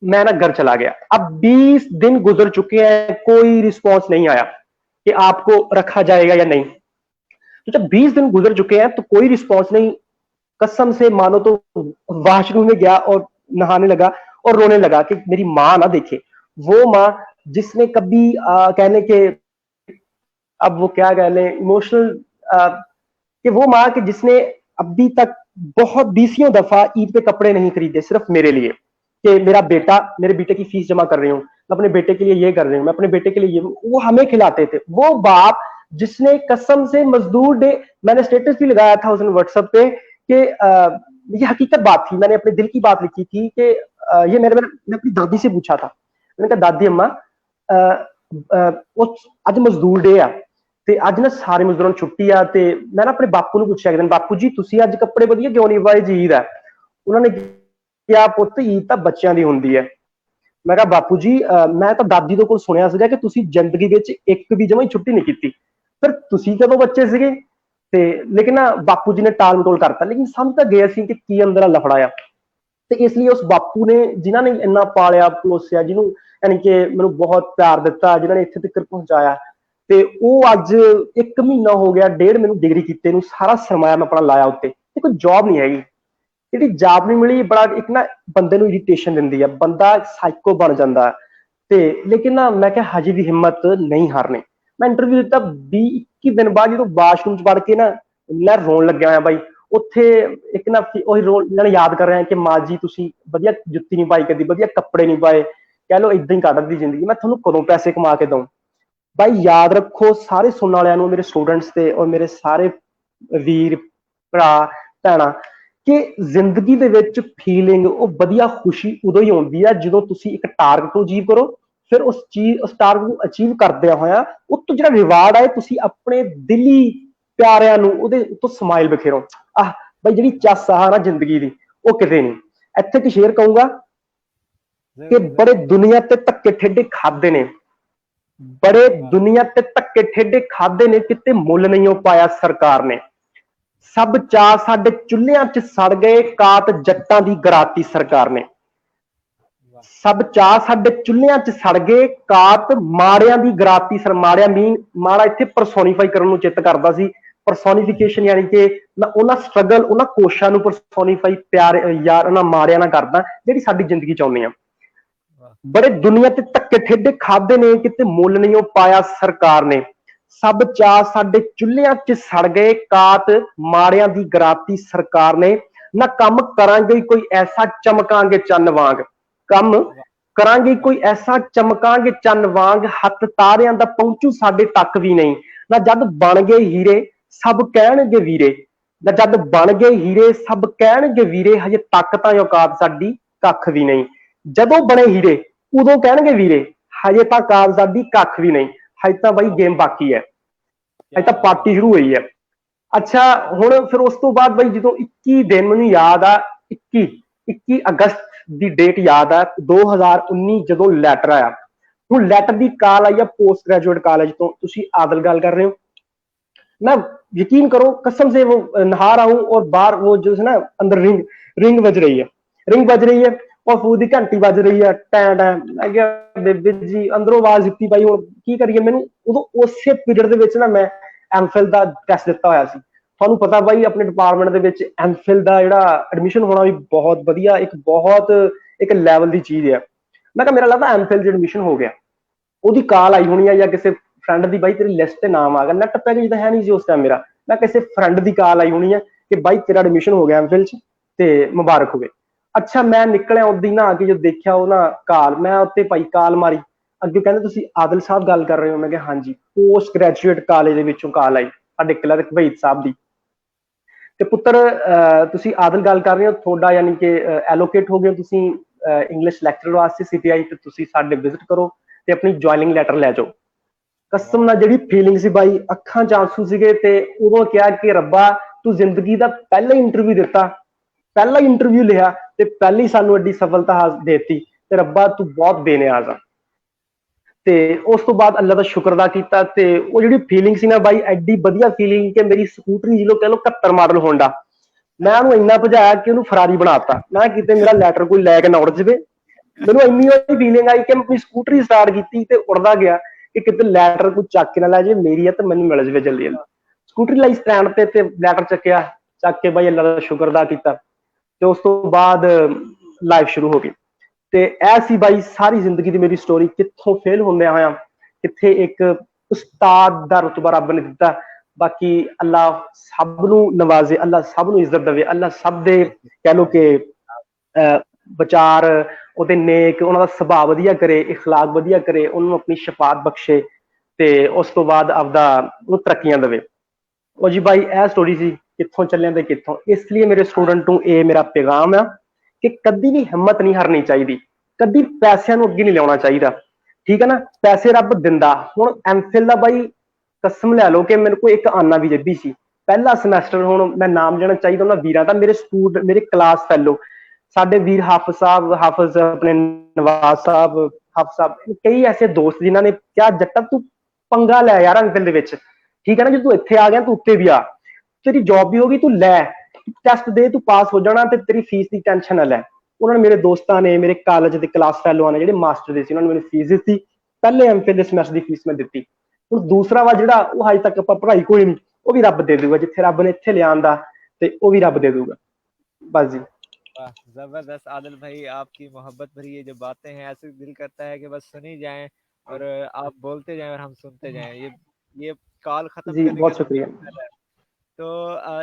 मैं ना घर चला गया। अब 20 दिन गुजर चुके हैं, कोई रिस्पॉन्स नहीं आया कि आपको रखा जाएगा या नहीं। तो जब 20 दिन गुजर चुके हैं तो कोई रिस्पॉन्स नहीं, कसम से मानो तो वॉशरूम में गया और नहाने लगा और रोने लगा कि मेरी माँ ना देखे, वो माँ जिसने कभी कहने के, अब वो क्या कह लें, इमोशनल, कि वो माँ कि जिसने अभी तक बहुत 20 दफा ईद पे कपड़े नहीं खरीदे सिर्फ मेरे लिए, कि मेरा बेटा, मेरे बेटे की फीस जमा कर रही हूँ, मैं अपने बेटे के लिए ये कर रही हूँ, मैं अपने बेटे के लिए ये, वो हमें खिलाते थे। वो बाप जिसने कसम से मजदूर डे, मैंने स्टेटस भी लगाया था उस दिन व्हाट्सएप पे कि ये हकीकत बात थी, मैंने अपने दिल की बात लिखी थी कि ये मैंने अपनी दादी से पूछा था, मैंने कहा दादी अम्मा ਅੱਜ ਮਜ਼ਦੂਰ ਡੇ ਆ ਤੇ ਅੱਜ ਨਾ ਸਾਰੇ ਮਜ਼ਦੂਰਾਂ ਨੂੰ ਛੁੱਟੀ ਆ, ਤੇ ਮੈਂ ਨਾ ਆਪਣੇ ਬਾਪੂ ਨੂੰ ਪੁੱਛਿਆ ਕਿ ਬਾਪੂ ਜੀ ਤੁਸੀਂ ਅੱਜ ਕੱਪੜੇ ਵਧੀਆ ਕਿਉਂ ਨਹੀਂ ਪਾਏ, ਈਦ ਹੈ। ਉਹਨਾਂ ਨੇ ਕਿਹਾ ਪੁੱਤ ਈਦ ਤਾਂ ਬੱਚਿਆਂ ਦੀ ਹੁੰਦੀ ਹੈ। ਮੈਂ ਕਿਹਾ ਬਾਪੂ ਜੀ ਮੈਂ ਤਾਂ ਦਾਦੀ ਤੋਂ ਕੋਲ ਸੁਣਿਆ ਸੀਗਾ ਕਿ ਤੁਸੀਂ ਜ਼ਿੰਦਗੀ ਵਿੱਚ ਇੱਕ ਵੀ ਜਮਾਂ ਹੀ ਛੁੱਟੀ ਨਹੀਂ ਕੀਤੀ, ਫਿਰ ਤੁਸੀਂ ਕਦੋਂ ਬੱਚੇ ਸੀਗੇ। ਤੇ ਲੇਕਿਨ ਨਾ ਬਾਪੂ ਜੀ ਨੇ ਟਾਲ ਮਟੋਲ ਕਰਤਾ, ਲੇਕਿਨ ਸਮਝ ਤਾਂ ਗਏ ਸੀ ਕਿ ਕੀ ਅੰਦਰ ਲਫੜਾ ਆ। ਤੇ ਇਸ ਲਈ ਉਸ ਬਾਪੂ ਨੇ, ਜਿਨ੍ਹਾਂ ਨੇ ਇੰਨਾ ਪਾਲਿਆ ਪਲੋਸਿਆ, ਜਿਹਨੂੰ ਯਾਨੀ ਕਿ ਮੈਨੂੰ ਬਹੁਤ ਪਿਆਰ ਦਿੱਤਾ, ਜਿਨ੍ਹਾਂ ਨੇ ਇੱਥੇ ਤੱਕ ਪਹੁੰਚਾਇਆ, ਤੇ ਉਹ ਅੱਜ 1 ਮਹੀਨਾ ਹੋ ਗਿਆ, 1.5 ਮੈਨੂੰ ਡਿਗਰੀ ਕੀਤੇ ਨੂੰ, ਸਾਰਾ ਸਰਮਾਇਆ ਮੈਂ ਆਪਣਾ ਲਾਇਆ ਉੱਤੇ, ਤੇ ਕੋਈ ਜੌਬ ਨਹੀਂ ਹੈਗੀ। ਜਿਹੜੀ ਜੌਬ ਨਹੀਂ ਮਿਲੀ, ਬੜਾ ਇੱਕ ਨਾ ਬੰਦੇ ਨੂੰ ਇਰੀਟੇਸ਼ਨ ਦਿੰਦੀ ਆ, ਬੰਦਾ ਸਾਈਕੋ ਬਣ ਜਾਂਦਾ। ਤੇ ਲੇਕਿਨ ਨਾ ਮੈਂ ਕਿਹਾ ਹਜੇ ਵੀ ਹਿੰਮਤ ਨਹੀਂ ਹਾਰਨੀ। ਮੈਂ ਇੰਟਰਵਿਊ ਦਿੱਤਾ, 20-21 ਦਿਨ ਬਾਅਦ ਜਦੋਂ ਵਾਸ਼ਰੂਮ ਚ ਵੜ ਕੇ ਨਾ ਮੈਂ ਰੋਣ ਲੱਗਿਆ ਹੋਇਆ ਬਾਈ, ਉੱਥੇ ਇੱਕ ਨਾ ਉਹੀ ਰੋਣ ਨਾਲ ਯਾਦ ਕਰ ਰਿਹਾ ਕਿ ਮਾਂ ਜੀ ਤੁਸੀਂ ਵਧੀਆ ਜੁੱਤੀ ਨਹੀਂ ਪਾਈ, ਕਦੀ ਵਧੀਆ ਕੱਪੜੇ ਨਹੀਂ ਪਾਏ, ਕਹਿ ਲਓ ਇਦਾਂ ਹੀ ਕੱਢਦੀ ਜ਼ਿੰਦਗੀ, ਮੈਂ ਤੁਹਾਨੂੰ ਕਦੋਂ ਪੈਸੇ ਕਮਾ ਕੇ ਦਊਂ। ਬਾਈ ਯਾਦ ਰੱਖੋ ਸਾਰੇ ਸੁਣਨ ਵਾਲਿਆਂ ਨੂੰ, ਮੇਰੇ ਸਟੂਡੈਂਟਸ ਤੇ ਔਰ ਮੇਰੇ ਸਾਰੇ ਵੀਰ ਭਰਾ ਭੈਣਾਂ, ਕਿ ਜ਼ਿੰਦਗੀ ਦੇ ਵਿੱਚ ਫੀਲਿੰਗ, ਉਹ ਵਧੀਆ ਖੁਸ਼ੀ ਉਦੋਂ ਹੀ ਆਉਂਦੀ ਹੈ ਜਦੋਂ ਤੁਸੀਂ ਇੱਕ ਟਾਰਗੇਟ ਨੂੰ ਅਚੀਵ ਕਰੋ, ਫਿਰ ਉਸ ਟਾਰਗੇਟ ਨੂੰ ਅਚੀਵ ਕਰਦਿਆਂ ਹੋਇਆ ਉਹ ਤੋਂ ਜਿਹੜਾ ਰਿਵਾਰਡ ਆਏ, ਤੁਸੀਂ ਆਪਣੇ ਦਿਲੀ ਪਿਆਰਿਆਂ ਨੂੰ ਉਹਦੇ ਉੱਤੋਂ ਸਮਾਈਲ ਬਖੇਰੋ। ਆਹ ਬਈ ਜਿਹੜੀ ਚੱਸ ਆ ਨਾ ਜ਼ਿੰਦਗੀ ਦੀ ਉਹ ਕਿਤੇ ਨਹੀਂ। ਇੱਥੇ ਇੱਕ ਸ਼ੇਰ ਕਹੂੰਗਾ ਕਿ ਬੜੇ ਦੁਨੀਆ ਤੇ ਧੱਕੇ ਠੇਡੇ ਖਾਦੇ ਨੇ, ਬੜੇ ਦੁਨੀਆ ਤੇ ਧੱਕੇ ਠੇਡੇ ਖਾਦੇ ਨੇ, ਕਿਤੇ ਮੁੱਲ ਨਹੀਂ ਉਹ ਪਾਇਆ ਸਰਕਾਰ ਨੇ। ਸਭ ਚਾਅ ਸਾਡੇ ਚੁੱਲ੍ਹਿਆਂ 'ਚ ਸੜ ਗਏ, ਕਾਤ ਜੱਟਾਂ ਦੀ ਗਰਾਤੀ ਸਰਕਾਰ ਨੇ। ਸਭ ਚਾਅ ਸਾਡੇ ਚੁੱਲ੍ਹਿਆਂ 'ਚ ਸੜ ਗਏ, ਕਾਤ ਮਾੜਿਆਂ ਦੀ ਗਰਾਤੀ ਮਾੜਿਆਂ ਮੀਨ ਮਾੜਾ ਇੱਥੇ ਪਰਸੋਨੀਫਾਈ ਕਰਨ ਨੂੰ ਚਿੱਤ ਕਰਦਾ ਸੀ। ਪਰਸੋਨੀਫਿਕੇਸ਼ਨ ਯਾਨੀ ਕਿ ਮੈਂ ਉਹਨਾਂ ਸਟਰਗਲ, ਉਹਨਾਂ ਕੋਸ਼ਾਂ ਨੂੰ ਪਰਸੋਨੀਫਾਈ ਪਿਆਰ ਯਾਰ ਉਹਨਾਂ ਮਾੜਿਆਂ ਨਾਲ ਕਰਦਾ ਜਿਹੜੀ ਸਾਡੀ ਜ਼ਿੰਦਗੀ ਚ ਆਉਂਦੇ ਆ। ਬੜੇ ਦੁਨੀਆ ਤੇ ਧੱਕੇ ਠੇਡੇ ਖਾਦੇ ਨੇ, ਕਿਤੇ ਮੁੱਲ ਨਹੀਂ ਉਹ ਪਾਇਆ ਸਰਕਾਰ ਨੇ। ਸਭ ਚਾਅ ਸਾਡੇ ਚੁੱਲ੍ਹਿਆਂ 'ਚ ਸੜ ਗਏ, ਕਾਤ ਮਾੜਿਆਂ ਦੀ ਗਰਾਤੀ ਸਰਕਾਰ ਨੇ। ਨਾ ਕੰਮ ਕਰਾਂਗੇ ਕੋਈ ਐਸਾ ਚਮਕਾਂਗੇ ਚੰਨ ਵਾਂਗ, ਕੰਮ ਕਰਾਂਗੇ ਕੋਈ ਐਸਾ ਚਮਕਾਂਗੇ ਚੰਨ ਵਾਂਗ, ਹੱਥ ਤਾਰਿਆਂ ਦਾ ਪਹੁੰਚੂ ਸਾਡੇ ਤੱਕ ਵੀ ਨਹੀਂ। ਨਾ ਜਦ ਬਣ ਗਏ ਹੀਰੇ ਸਭ ਕਹਿਣਗੇ ਵੀਰੇ, ਨਾ ਜਦ ਬਣ ਗਏ ਹੀਰੇ ਸਭ ਕਹਿਣਗੇ ਵੀਰੇ, ਹਜੇ ਤੱਕ ਤਾਂ ਔਕਾਤ ਸਾਡੀ ਕੱਖ ਵੀ ਨਹੀਂ। ਜਦੋਂ ਬਣੇ ਹੀਰੇ ਉਦੋਂ ਕਹਿਣਗੇ ਵੀਰੇ, ਹਜੇ ਤਾਂ ਔਕਾਤ ਸਾਡੀ ਕੱਖ ਵੀ ਨਹੀਂ। ਹਜੇ ਤਾਂ ਬਾਈ ਗੇਮ ਬਾਕੀ ਹੈ, ਹਜੇ ਤਾਂ ਪਾਰਟੀ ਸ਼ੁਰੂ ਹੋਈ ਹੈ। ਅੱਛਾ ਹੁਣ ਫਿਰ ਉਸ ਤੋਂ ਬਾਅਦ ਬਾਈ ਜਦੋਂ 21 ਦਿਨ ਮੈਨੂੰ ਯਾਦ ਆ, 21 ਅਗਸਤ ਦੀ ਡੇਟ ਯਾਦ ਆ 2019 ਜਦੋਂ ਲੈਟਰ ਆਇਆ। ਹੁਣ ਲੈਟਰ ਦੀ ਕਾਲ ਆਈ ਆ पोस्ट ग्रेजुएट कॉलेज तो। ਤੁਸੀਂ आदिल गल कर रहे हो, मैं यकीन करो कसम से वो नहा रहा हूँ और बाहर वो जो है ना अंदर रिंग बज रही है, रिंग बज रही है और फूड की घंटी बज रही है। टैं टैं मैं क्या बेबी जी अंदरों आवाज ਦਿੱਤੀ भाई ਹੁਣ ਕੀ ਕਰੀਏ। ਮੈਨੂੰ ਉਦੋਂ ਉਸੇ ਪੀਰੀਅਡ ਦੇ ਵਿੱਚ ਨਾ ਮੈਂ ਐਮਫਿਲ ਦਾ ਟੈਸਟ ਦਿੱਤਾ ਹੋਇਆ ਸੀ। ਤੁਹਾਨੂੰ ਪਤਾ ਬਾਈ ਆਪਣੇ ਡਿਪਾਰਟਮੈਂਟ ਦੇ ਵਿੱਚ ਐਮਫਿਲ ਦਾ ਜਿਹੜਾ ਐਡਮਿਸ਼ਨ ਹੋਣਾ ਵੀ ਬਹੁਤ ਵਧੀਆ, ਇੱਕ ਲੈਵਲ ਦੀ ਚੀਜ਼ ਹੈ। ਮੈਂ ਕਿਹਾ ਮੇਰਾ ਲੱਗਦਾ ਐਮਫਿਲ ਚ ਐਡਮਿਸ਼ਨ ਹੋ ਗਿਆ। ਉਹਦੀ ਕਾਲ ਆਈ ਹੋਣੀ ਆ ਜਾਂ ਕਿਸੇ ਫਰੈਂਡ ਦੀ, ਬਾਈ ਤੇਰੀ ਲਿਸਟ ਤੇ ਨਾਮ ਆ ਗਿਆ। ਨੈਟ ਪੈਕੇਜ ਤਾਂ ਹੈ ਨਹੀਂ ਸੀ ਉਸ ਟਾਈਮ ਮੇਰਾ। ਮੈਂ ਕਿਸੇ ਫਰੈਂਡ ਦੀ ਕਾਲ ਆਈ ਹੋਣੀ ਆ ਕਿ ਬਾਈ ਤੇਰਾ ਐਡਮਿਸ਼ਨ ਹੋ ਗਿਆ ਐਮਫਿਲ ਚ ਤੇ ਮੁਬਾਰਕ ਹੋਵੇ। ਅੱਛਾ ਮੈਂ ਨਿਕਲਿਆ ਉਦੋਂ ਨਾ ਕਿ ਜੋ ਦੇਖਿਆ ਉਹ ਨਾ ਕਾਲ, ਮੈਂ ਉੱਤੇ ਭਾਈ ਕਾਲ ਮਾਰੀ, ਅੱਗੇ ਕਹਿੰਦੇ ਤੁਸੀਂ ਆਦਿਲ ਸਾਹਿਬ ਗੱਲ ਕਰ ਰਹੇ ਹੋ। ਮੈਂ ਕਿਹਾ ਹਾਂਜੀ। पोस्ट ग्रेजुएट ਕਾਲਜ ਦੇ ਵਿੱਚੋਂ ਕਾਲ ਆਈ ਸਾਡੇ ਕਿਲਾ ਦੇ ਵਹੀਦ ਸਾਹਿਬ ਦੀ, ਤੇ ਪੁੱਤਰ ਤੁਸੀਂ ਆਦਿਲ ਗੱਲ ਕਰ ਰਹੇ ਹੋ, ਤੁਹਾਡਾ ਯਾਨੀ ਕਿ ਐਲੋਕੇਟ ਹੋ ਗਏ ਤੁਸੀਂ ਇੰਗਲਿਸ਼ ਲੈਕਚਰ ਵਾਸਤੇ CPI ਤੇ ਤੁਸੀਂ ਸਾਡੇ ਵਿਜ਼ਿਟ ਕਰੋ ਤੇ ਆਪਣੀ ਜੁਆਇਨਿੰਗ ਲੈਟਰ ਲੈ ਜਾਓ। ਕਸਮ ਨਾਲ ਜਿਹੜੀ ਫੀਲਿੰਗ ਸੀ ਬਾਈ, ਅੱਖਾਂ 'ਚ ਆਂਸੂ ਸੀਗੇ। ਤੇ ਉਦੋਂ ਕਿਹਾ ਕਿ ਰੱਬਾ ਤੂੰ ਜ਼ਿੰਦਗੀ ਦਾ ਪਹਿਲਾ ਇੰਟਰਵਿਊ ਦਿੱਤਾ, ਪਹਿਲਾ ਇੰਟਰਵਿਊ ਲਿਆ ਤੇ ਪਹਿਲੀ ਸਾਨੂੰ ਐਡੀ ਸਫਲਤਾ ਦੇਤੀ ਤੇ ਰੱਬਾ ਤੂੰ ਬਹੁਤ ਬੇਨਿਆਜ਼ ਆ। ਤੇ ਉਸ ਤੋਂ ਬਾਅਦ ਅੱਲਾ ਦਾ ਸ਼ੁਕਰ ਅਦਾ ਕੀਤਾ ਤੇ ਉਹ ਜਿਹੜੀ ਫੀਲਿੰਗ ਸੀ ਨਾ ਬਾਈ, ਐਡੀ ਵਧੀਆ ਫੀਲਿੰਗ ਕਿ ਮੇਰੀ ਸਕੂਟਰੀ ਜਿਹਨੂੰ ਕਹਿ ਲਓ 71 ਮਾਡਲ ਹੋਂਡਾ, ਮੈਂ ਉਹਨੂੰ ਇੰਨਾ ਭਜਾਇਆ ਕਿ ਉਹਨੂੰ ਫਰਾਰੀ ਬਣਾਤਾ। ਮੈਂ ਕਿਤੇ ਮੇਰਾ ਲੈਟਰ ਕੋਈ ਲੈ ਕੇ ਨਾ ਉੜ ਜਾਵੇ। ਮੈਨੂੰ ਇੰਨੀ ਫੀਲਿੰਗ ਆਈ ਕਿ ਮੈਂ ਆਪਣੀ ਸਕੂਟਰੀ ਸਟਾਰਟ ਕੀਤੀ ਤੇ ਉੜਦਾ ਗਿਆ ਕਿ ਕਿਤੇ ਲੈਟਰ ਕੋਈ ਚੱਕ ਕੇ ਨਾ ਲੈ ਜਾਵੇ ਮੇਰੀ ਆ ਤੇ ਮੈਨੂੰ ਮਿਲ ਜਾਵੇ ਜਲਦੀ ਜਲਦੀ। ਸਕੂਟਰੀ ਲਾਈ ਸਟੈਂਡ ਤੇ ਲੈਟਰ ਚੱਕਿਆ, ਚੱਕ ਕੇ ਬਾਈ ਅੱਲਾ ਦਾ ਸ਼ੁਕਰ ਅਦਾ ਕੀਤਾ ਤੇ ਉਸ ਤੋਂ ਬਾਅਦ ਲਾਈਫ ਸ਼ੁਰੂ ਹੋ ਗਈ। ਤੇ ਇਹ ਸੀ ਬਾਈ ਸਾਰੀ ਜ਼ਿੰਦਗੀ ਦੀ ਮੇਰੀ ਸਟੋਰੀ, ਕਿੱਥੋਂ ਫੇਲ ਹੁੰਦਿਆ ਹੋਇਆ ਕਿੱਥੇ ਇੱਕ ਉਸਤਾਦ ਦਾ ਰੁਤਬਾ ਰੱਬ ਨੇ ਦਿੱਤਾ। ਬਾਕੀ ਅੱਲਾ ਸਭ ਨੂੰ ਨਵਾਜ਼ੇ, ਅੱਲਾ ਸਭ ਨੂੰ ਇੱਜ਼ਤ ਦੇਵੇ, ਅੱਲਾ ਸਭ ਦੇ ਕਹਿ ਲਓ ਕਿ ਵਿਚਾਰ ਉਹਦੇ ਨੇਕ, ਉਹਨਾਂ ਦਾ ਸੁਭਾਅ ਵਧੀਆ ਕਰੇ, ਇਖਲਾਕ ਵਧੀਆ ਕਰੇ, ਉਹਨੂੰ ਆਪਣੀ ਸ਼ਫਾਅਤ ਬਖਸ਼ੇ ਤੇ ਉਸ ਤੋਂ ਬਾਅਦ ਆਪਦਾ ਉਹ ਤਰੱਕੀਆਂ ਦੇਵੇ। ਉਹ ਜੀ ਬਾਈ ਇਹ ਸਟੋਰੀ ਸੀ ਕਿੱਥੋਂ ਚੱਲਿਆ ਤੇ ਕਿੱਥੋਂ। ਇਸ ਲਈ ਮੇਰੇ ਸਟੂਡੈਂਟ ਨੂੰ ਇਹ ਮੇਰਾ ਪੈਗਾਮ ਆ ਕਿ ਕਦੀ ਵੀ ਹਿੰਮਤ ਨਹੀਂ ਹਾਰਨੀ ਚਾਹੀਦੀ, ਕਦੀ ਪੈਸਿਆਂ ਨੂੰ ਅੱਗੇ ਨਹੀਂ ਲਿਆਉਣਾ ਚਾਹੀਦਾ, ਠੀਕ ਹੈ ਨਾ। ਪੈਸੇ ਰੱਬ ਦਿੰਦਾ। ਹੁਣ ਐਮਫਿਲ ਦਾ ਬਾਈ ਕਸਮ ਲੈ ਲਓ ਕਿ ਮੇਰੇ ਕੋਲ ਇੱਕ ਆਨਾ ਵੀ ਜੱਬੀ ਸੀ ਪਹਿਲਾ ਸਮੈਸਟਰ। ਹੁਣ ਮੈਂ ਨਾਮ ਲੈਣਾ ਚਾਹੀਦਾ ਉਹਨਾਂ ਵੀਰਾਂ ਦਾ, ਮੇਰੇ ਸਟੂਡੈਂਟ, ਮੇਰੇ ਕਲਾਸ ਫੈਲੋ ਸਾਡੇ ਵੀਰ ਹਾਫਿਜ਼ ਸਾਹਿਬ, ਹਾਫਿਜ਼ ਆਪਣੇ ਨਵਾਜ਼ ਸਾਹਿਬ, ਹਾਫਿਜ਼ ਸਾਹਿਬ, ਕਈ ਐਸੇ ਦੋਸਤ ਜਿਨ੍ਹਾਂ ਨੇ ਕਿਹਾ ਜੱਟਾ ਤੂੰ ਪੰਗਾ ਲੈ ਯਾਰ ਐਮਫਿਲ ਦੇ ਵਿੱਚ, ਠੀਕ ਹੈ ਨਾ। ਜੇ ਤੂੰ ਇੱਥੇ ਆ ਗਿਆ ਤੂੰ ਉੱਤੇ ਵੀ ਆ, ਤੇਰੀ ਜੌਬ ਵੀ ਹੋਗੀ, ਤੂੰ ਲੈ ਟੈਸਟ ਦੇ, ਤੂੰ ਪਾਸ ਹੋ ਜਾਣਾ ਤੇ ਤੇਰੀ ਫੀਸ ਦੀ ਟੈਨਸ਼ਨ ਨਾ ਲੈ। ਉਹਨਾਂ ਨੇ ਮੇਰੇ ਦੋਸਤਾਂ ਨੇ, ਮੇਰੇ ਕਾਲਜ ਦੇ ਕਲਾਸ ਫੈਲੋਆਂ ਨੇ ਜਿਹੜੇ ਮਾਸਟਰ ਦੇ ਸੀ, ਉਹਨਾਂ ਨੇ ਮੈਨੂੰ ਫੀਸ ਦਿੱਤੀ। ਪਹਿਲੇ ਐਮਫਿਲ ਦੇ ਸਮੈਸਟਰ ਦੀ ਫੀਸ ਮੈਂ ਦਿੱਤੀ। ਹੁਣ ਦੂਸਰਾ ਵਾ ਜਿਹੜਾ ਉਹ ਹਜੇ ਤੱਕ ਆਪਾਂ ਪੜ੍ਹਾਈ ਕੋਈ ਨਹੀਂ, ਉਹ ਵੀ ਰੱਬ ਦੇ ਦੂਗਾ। ਜਿੱਥੇ ਰੱਬ ਨੇ ਇੱਥੇ ਲਿਆਂਦਾ ਤੇ ਉਹ ਵੀ ਰੱਬ ਦੇ ਦੂਗਾ। बस जी। वाह जबरदस्त आदिल भाई, आपकी मोहब्बत भरी ये जो बातें हैं ऐसे दिल करता है कि बस सुनी जाएं और आप बोलते जाएं और हम सुनते जाएं। ये कॉल खत्म जी करने बहुत का शुक्रिया तो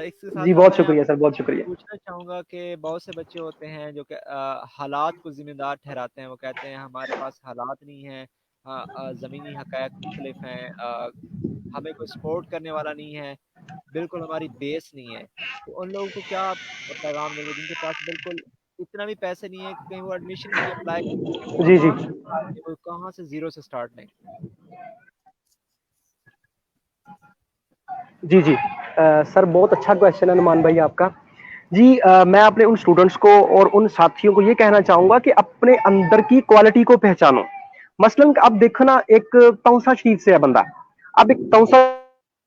इसके साथ जी, साथ बहुत मैं शुक्रिया सर, बहुत शुक्रिया। पूछना चाहूँगा कि बहुत से बच्चे होते हैं जो कि हालात को जिम्मेदार ठहराते हैं। वो कहते हैं हमारे पास हालात नहीं है, ज़मीनी हक़ाइक़ मुख्तलिफ हैं, हमें कोई सपोर्ट करने वाला नहीं है, बिल्कुल हमारी बेस नहीं है। तो उन लोगों को क्या पैगाम देंगे जिनके पास बिल्कुल इतना भी पैसे नहीं है कि कहीं वो एडमिशन के लिए अप्लाई कर सकें? वो जी जी कहाँ से ज़ीरो से स्टार्ट लें? जी जी। सर बहुत अच्छा क्वेश्चन है नुमान भाई आपका। जी मैं अपने उन स्टूडेंट्स को और उन साथियों को ये कहना चाहूंगा कि अपने अंदर की क्वालिटी को पहचानो। मसलन अब देखो ना, एक तौसा शरीफ से है बंदा, अब एक तौसा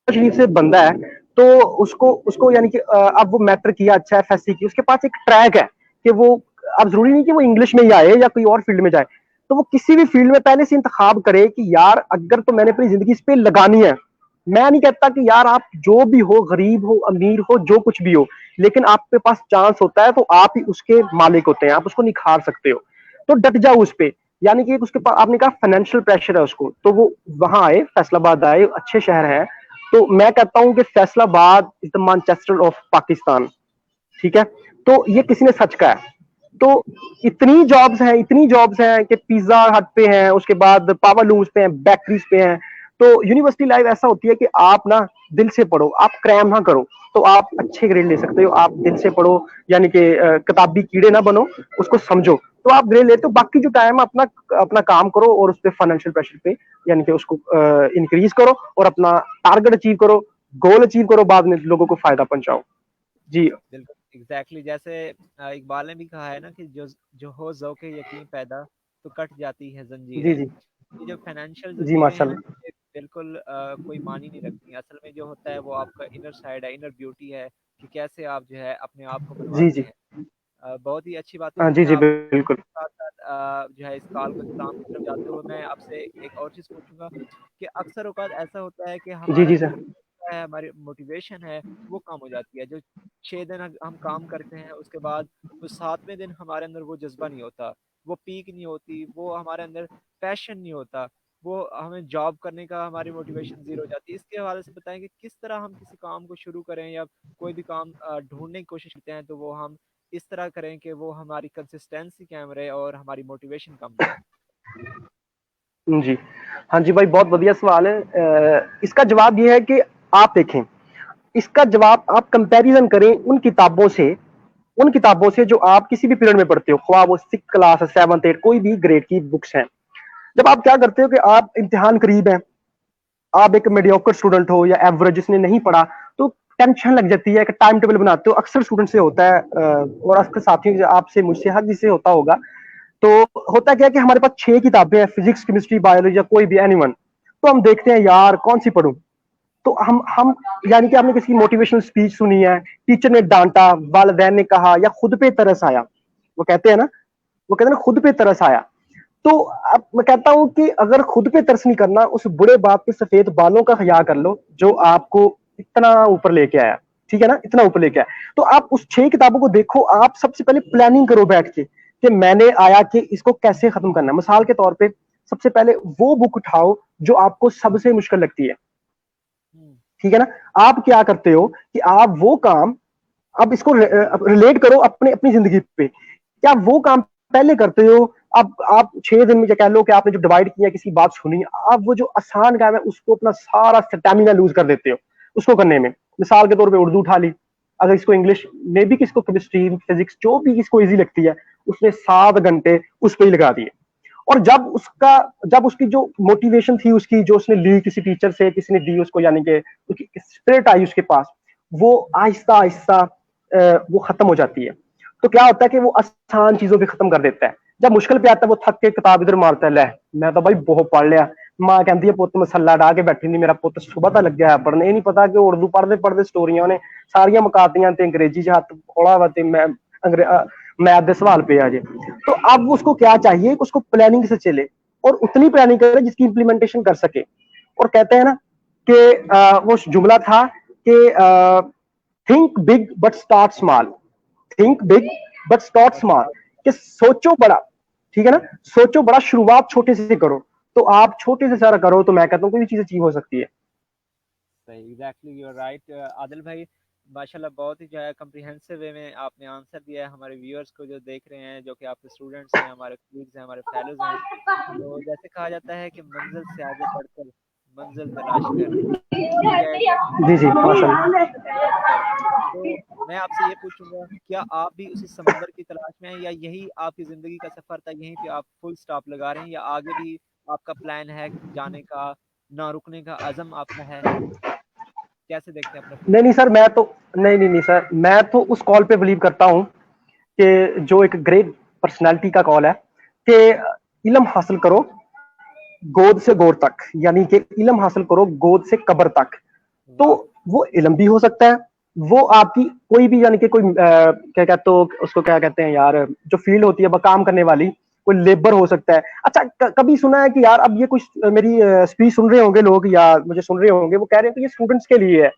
शरीफ से बंदा है, तो उसको उसको यानी कि अब वो मैटर किया, अच्छा है एफएससी की, उसके पास एक ट्रैक है कि वो, अब जरूरी नहीं कि वो इंग्लिश में ही आए या कोई और फील्ड में जाए, तो वो किसी भी फील्ड में पहले से इंतखाब करे कि यार अगर तो मैंने अपनी जिंदगी इस पे लगानी है। मैं नहीं कहता कि यार आप जो भी हो, गरीब हो अमीर हो जो कुछ भी हो, लेकिन आपके पास चांस होता है तो आप ही उसके मालिक होते हैं, आप उसको निखार सकते हो। तो डट जाओ उस पे। यानी कि उसके पास, आपने कहा फाइनेंशियल प्रेशर है उसको, तो वो वहां आए, फैसलाबाद आए, अच्छे शहर है। तो मैं कहता हूं कि Faisalabad is the Manchester of Pakistan. ठीक है, तो ये किसी ने सच कहा है। तो इतनी जॉब्स हैं कि पिज्जा हट पे हैं, उसके बाद पावर लूम्स पे हैं, बेकरीज पे हैं। तो यूनिवर्सिटी लाइफ ऐसा होती है कि आप ना दिल से पढ़ो, आप क्रैम ना करो, तो आप अच्छे ग्रेड ले सकते हो। आप दिल से पढ़ो, यानी कि किताबी कीड़े ना बनो, उसको समझो, तो आप ग्रेड लेते हो। बाकी जो टाइम अपना अपना काम करो और उस पर फाइनेंशियल प्रेशर पे यानी कि उसको इंक्रीज करो और अपना टारगेट अचीव करो, गोल अचीव करो, बाद में लोगों को फायदा पहुंचाओ। जी बिल्कुल एग्जैक्टली जैसे इकबाल ने भी कहा है ना कि जो जो हो ज़ौक़े यकीन पैदा तो कट जाती है जी जंजीरें। जी ये जो फाइनेंशियल जी जंजीरें हैं ना, माशाल्लाह। ये बिल्कुल कोई मानी नहीं रखती। असल में जो होता है वो आपका इनर साइड है, इनर ब्यूटी है कि कैसे आप जो है अपने आप को जी मनवाते जी हैं। बहुत ही अच्छी बातें हाँ की जी हैं जी आपने। बिल्कुल। साथ साथ जो है इस कॉल को इख्तिताम की तरफ जाते हुए मैं आपसे एक और चीज़ पूछूंगा कि अक्सर औक़ात ऐसा होता है कि जी हमारे जी अंदर सर। जो जज्बा है, हमारी मोटिवेशन है, वो कम हो जाती है। जो 6 दिन हम काम करते हैं, उसके बाद वो 7वें दिन हमारे अंदर वो जज्बा नहीं होता, वो पीक नहीं होती, वो हमारे अंदर पैशन नहीं होता, वो हमें जॉब करने का हमारी मोटिवेशन ज़ीरो हो जाती है। इसके हवाले से बताएं कि किस तरह हम किसी काम को शुरू करें या कोई भी काम ढूंढने की कोशिश करते हैं तो वो हम इस तरह करें कि वो हमारी कंसिस्टेंसी कायम रहे और हमारी मोटिवेशन कम ना हो। जी हाँ जी भाई, बहुत बढ़िया सवाल है। इसका जवाब ये है कि आप देखें, इसका जवाब आप कंपैरिजन करें उन किताबों से जो आप किसी भी पीरियड में पढ़ते हो, ख्वाह वो 6 क्लास, 7th 8th, कोई भी ग्रेड की बुक्स हैं। जब आप क्या करते हो कि आप इम्तिहान करीब है, आप एक मीडियोकर स्टूडेंट हो या एवरेज जिसने नहीं पढ़ा, तो टेंशन लग जाती है कि टाइम टेबल बनाते हो। अक्सर स्टूडेंट से होता है और अक्सर साथियों से, आपसे, मुझसे, हर किसी से होता होगा। तो होता क्या है कि हमारे पास 6 किताबें हैं, फिजिक्स केमिस्ट्री बायोलॉजी या कोई भी एनीवन, तो हम देखते हैं यार कौन सी पढ़ूं। तो हम यानी कि आपने किसी मोटिवेशनल स्पीच सुनी है, टीचर ने डांटा, वालिदैन ने कहा, या खुद पे तरस आया, वो कहते हैं ना, वो कहते हैं ना खुद पे तरस आया। तो अब मैं कहता हूं कि अगर खुद पे तरस नहीं करना, उस बुढ़े बाप के सफेद बालों का ख्याल कर लो जो आपको इतना ऊपर लेके आया। ठीक है ना, इतना ऊपर लेके आया। तो आप उस 6 किताबों को देखो, आप सबसे पहले प्लानिंग करो बैठ के कि मैंने आया कि इसको कैसे खत्म करना है। मिसाल के तौर पे सबसे पहले वो बुक उठाओ जो आपको सबसे मुश्किल लगती है। हम्म। ठीक है ना, आप क्या करते हो कि आप वो काम, अब इसको रिलेट करो अपने अपनी जिंदगी पे, क्या वो काम पहले करते हो। अब आप 6 दिन में कह लो कि आपने जो डिवाइड किया, किसी बात सुनी, आप वो जो आसान काम है उसको अपना सारा स्टेमिना लूज कर देते हो उसको करने में। मिसाल के तौर पे उर्दू उठा ली, अगर इसको इंग्लिश में भी, किसको केमिस्ट्री फिजिक्स जो भी किसको इजी लगती है, उसने 7 घंटे उस पर ही लगा दिए। और जब उसकी जो मोटिवेशन थी, उसकी जो उसने ली किसी टीचर से, किसी ने दी उसको, यानी कि उसकी स्पिरिट आई उसके पास, वो आहिस्ता आहिस्ता वो खत्म हो जाती है। तो क्या होता है कि वो आसान चीजों पे खत्म कर देता है। जब मुश्किल पे आता है वो थक के किताब इधर मारता है, ले मैं तो भाई बहुत पढ़ लिया। मां कहती है पुत मसला डा के बैठी नहीं, मेरा पुत सुबह तक लग गया है पढ़ने, नहीं पता कि उर्दू पढ़ते पढ़ते स्टोरियां ने सारियां मुकातियां ते अंग्रेजी च हत्थ खोला वा ते मैथ दे सवाल पे आ जे। तो अब उसको क्या चाहिए, उसको प्लानिंग से चले और उतनी प्लानिंग करे जिसकी इंप्लीमेंटेशन कर सके। और कहते हैं ना कि वो जुमला था कि think big but start small, think big but start small, कि सोचो बड़ा। ठीक है ना, सोचो बड़ा, शुरुआत छोटे से करो। तो आप छोटे से सारा करो, तो मैं कहता हूँ कोई भी चीज अचीव हो सकती है। सही exactly you are right Adil भाई। माशाल्लाह बहुत ही जो है कम्प्रिहेंसिव वे में आपने आंसर दिया है हमारे व्यूअर्स को जो देख रहे हैं, जो कि आपके स्टूडेंट्स हैं, हमारे कलीग्स हैं, हमारे फेलोज हैं। तो जैसे कहा जाता है कि मंजिल से आगे बढ़कर मंजिल तलाश कर, यही है कि जी जी मंजिल माशाल्लाह। से आगे बढ़कर। तो मैं आपसे ये पूछूंगा, क्या आप भी उसी समंदर की तलाश में हैं या यही आपकी ज़िंदगी का सफ़र था, यहीं पे आप फुल स्टॉप लगा रहे हैं, या आगे भी आपका प्लान है जाने का, ना रुकने का अज़म आपका है? कैसे देखते हैं अपना नहीं फ्यूचर? नहीं सर, मैं तो नहीं सर, मैं तो उस कॉल पे बिलीव करता हूँ कि जो एक ग्रेट पर्सनालिटी का कॉल है कि इल्म हासिल करो गोद से गोर तक, यानी कि इल्म हासिल करो गोद से कब्र तक। तो वाह। वो इल्म भी हो सकता है, वो आपकी कोई भी, यानी कि कोई क्या कहते हो उसको, क्या कहते हैं यार, जो फील्ड होती है वो काम करने वाली, कोई लेबर हो सकता है। अच्छा, कभी सुना है कि यार, अब ये कुछ मेरी स्पीच सुन रहे होंगे लोग या मुझे सुन रहे होंगे, वो कह रहे हैं कि ये स्टूडेंट्स के लिए है।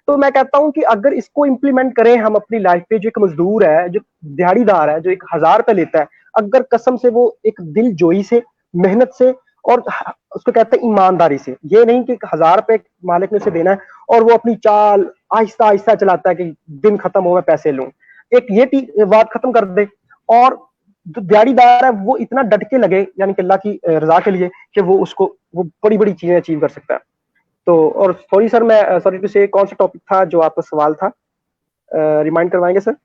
तो मैं कहता हूं कि अगर इसको इंप्लीमेंट करें हम अपनी लाइफ पे, जो एक मजदूर है, जो दिहाड़ीदार है, जो 1,000 रुपए लेता है, अगर कसम से वो एक दिल जोई से, मेहनत से, और उसको कहते हैं ईमानदारी से, ये नहीं कि 1,000 रुपए मालिक ने उसे देना है और वो अपनी चाल आहिस्ता आहिस्ता चलाता है कि दिन खत्म हो मैं पैसे लूं, एक ये बात खत्म कर दे। और जो दिहाड़ीदार है वो इतना डट के लगे, यानी कि अल्लाह की रजा के लिए, कि वो उसको वो बड़ी बड़ी चीजें अचीव कर सकता है। तो और सॉरी सर, मैं सॉरी टू से, कौन सा टॉपिक था जो आपका सवाल था, रिमाइंड करवाएंगे सर?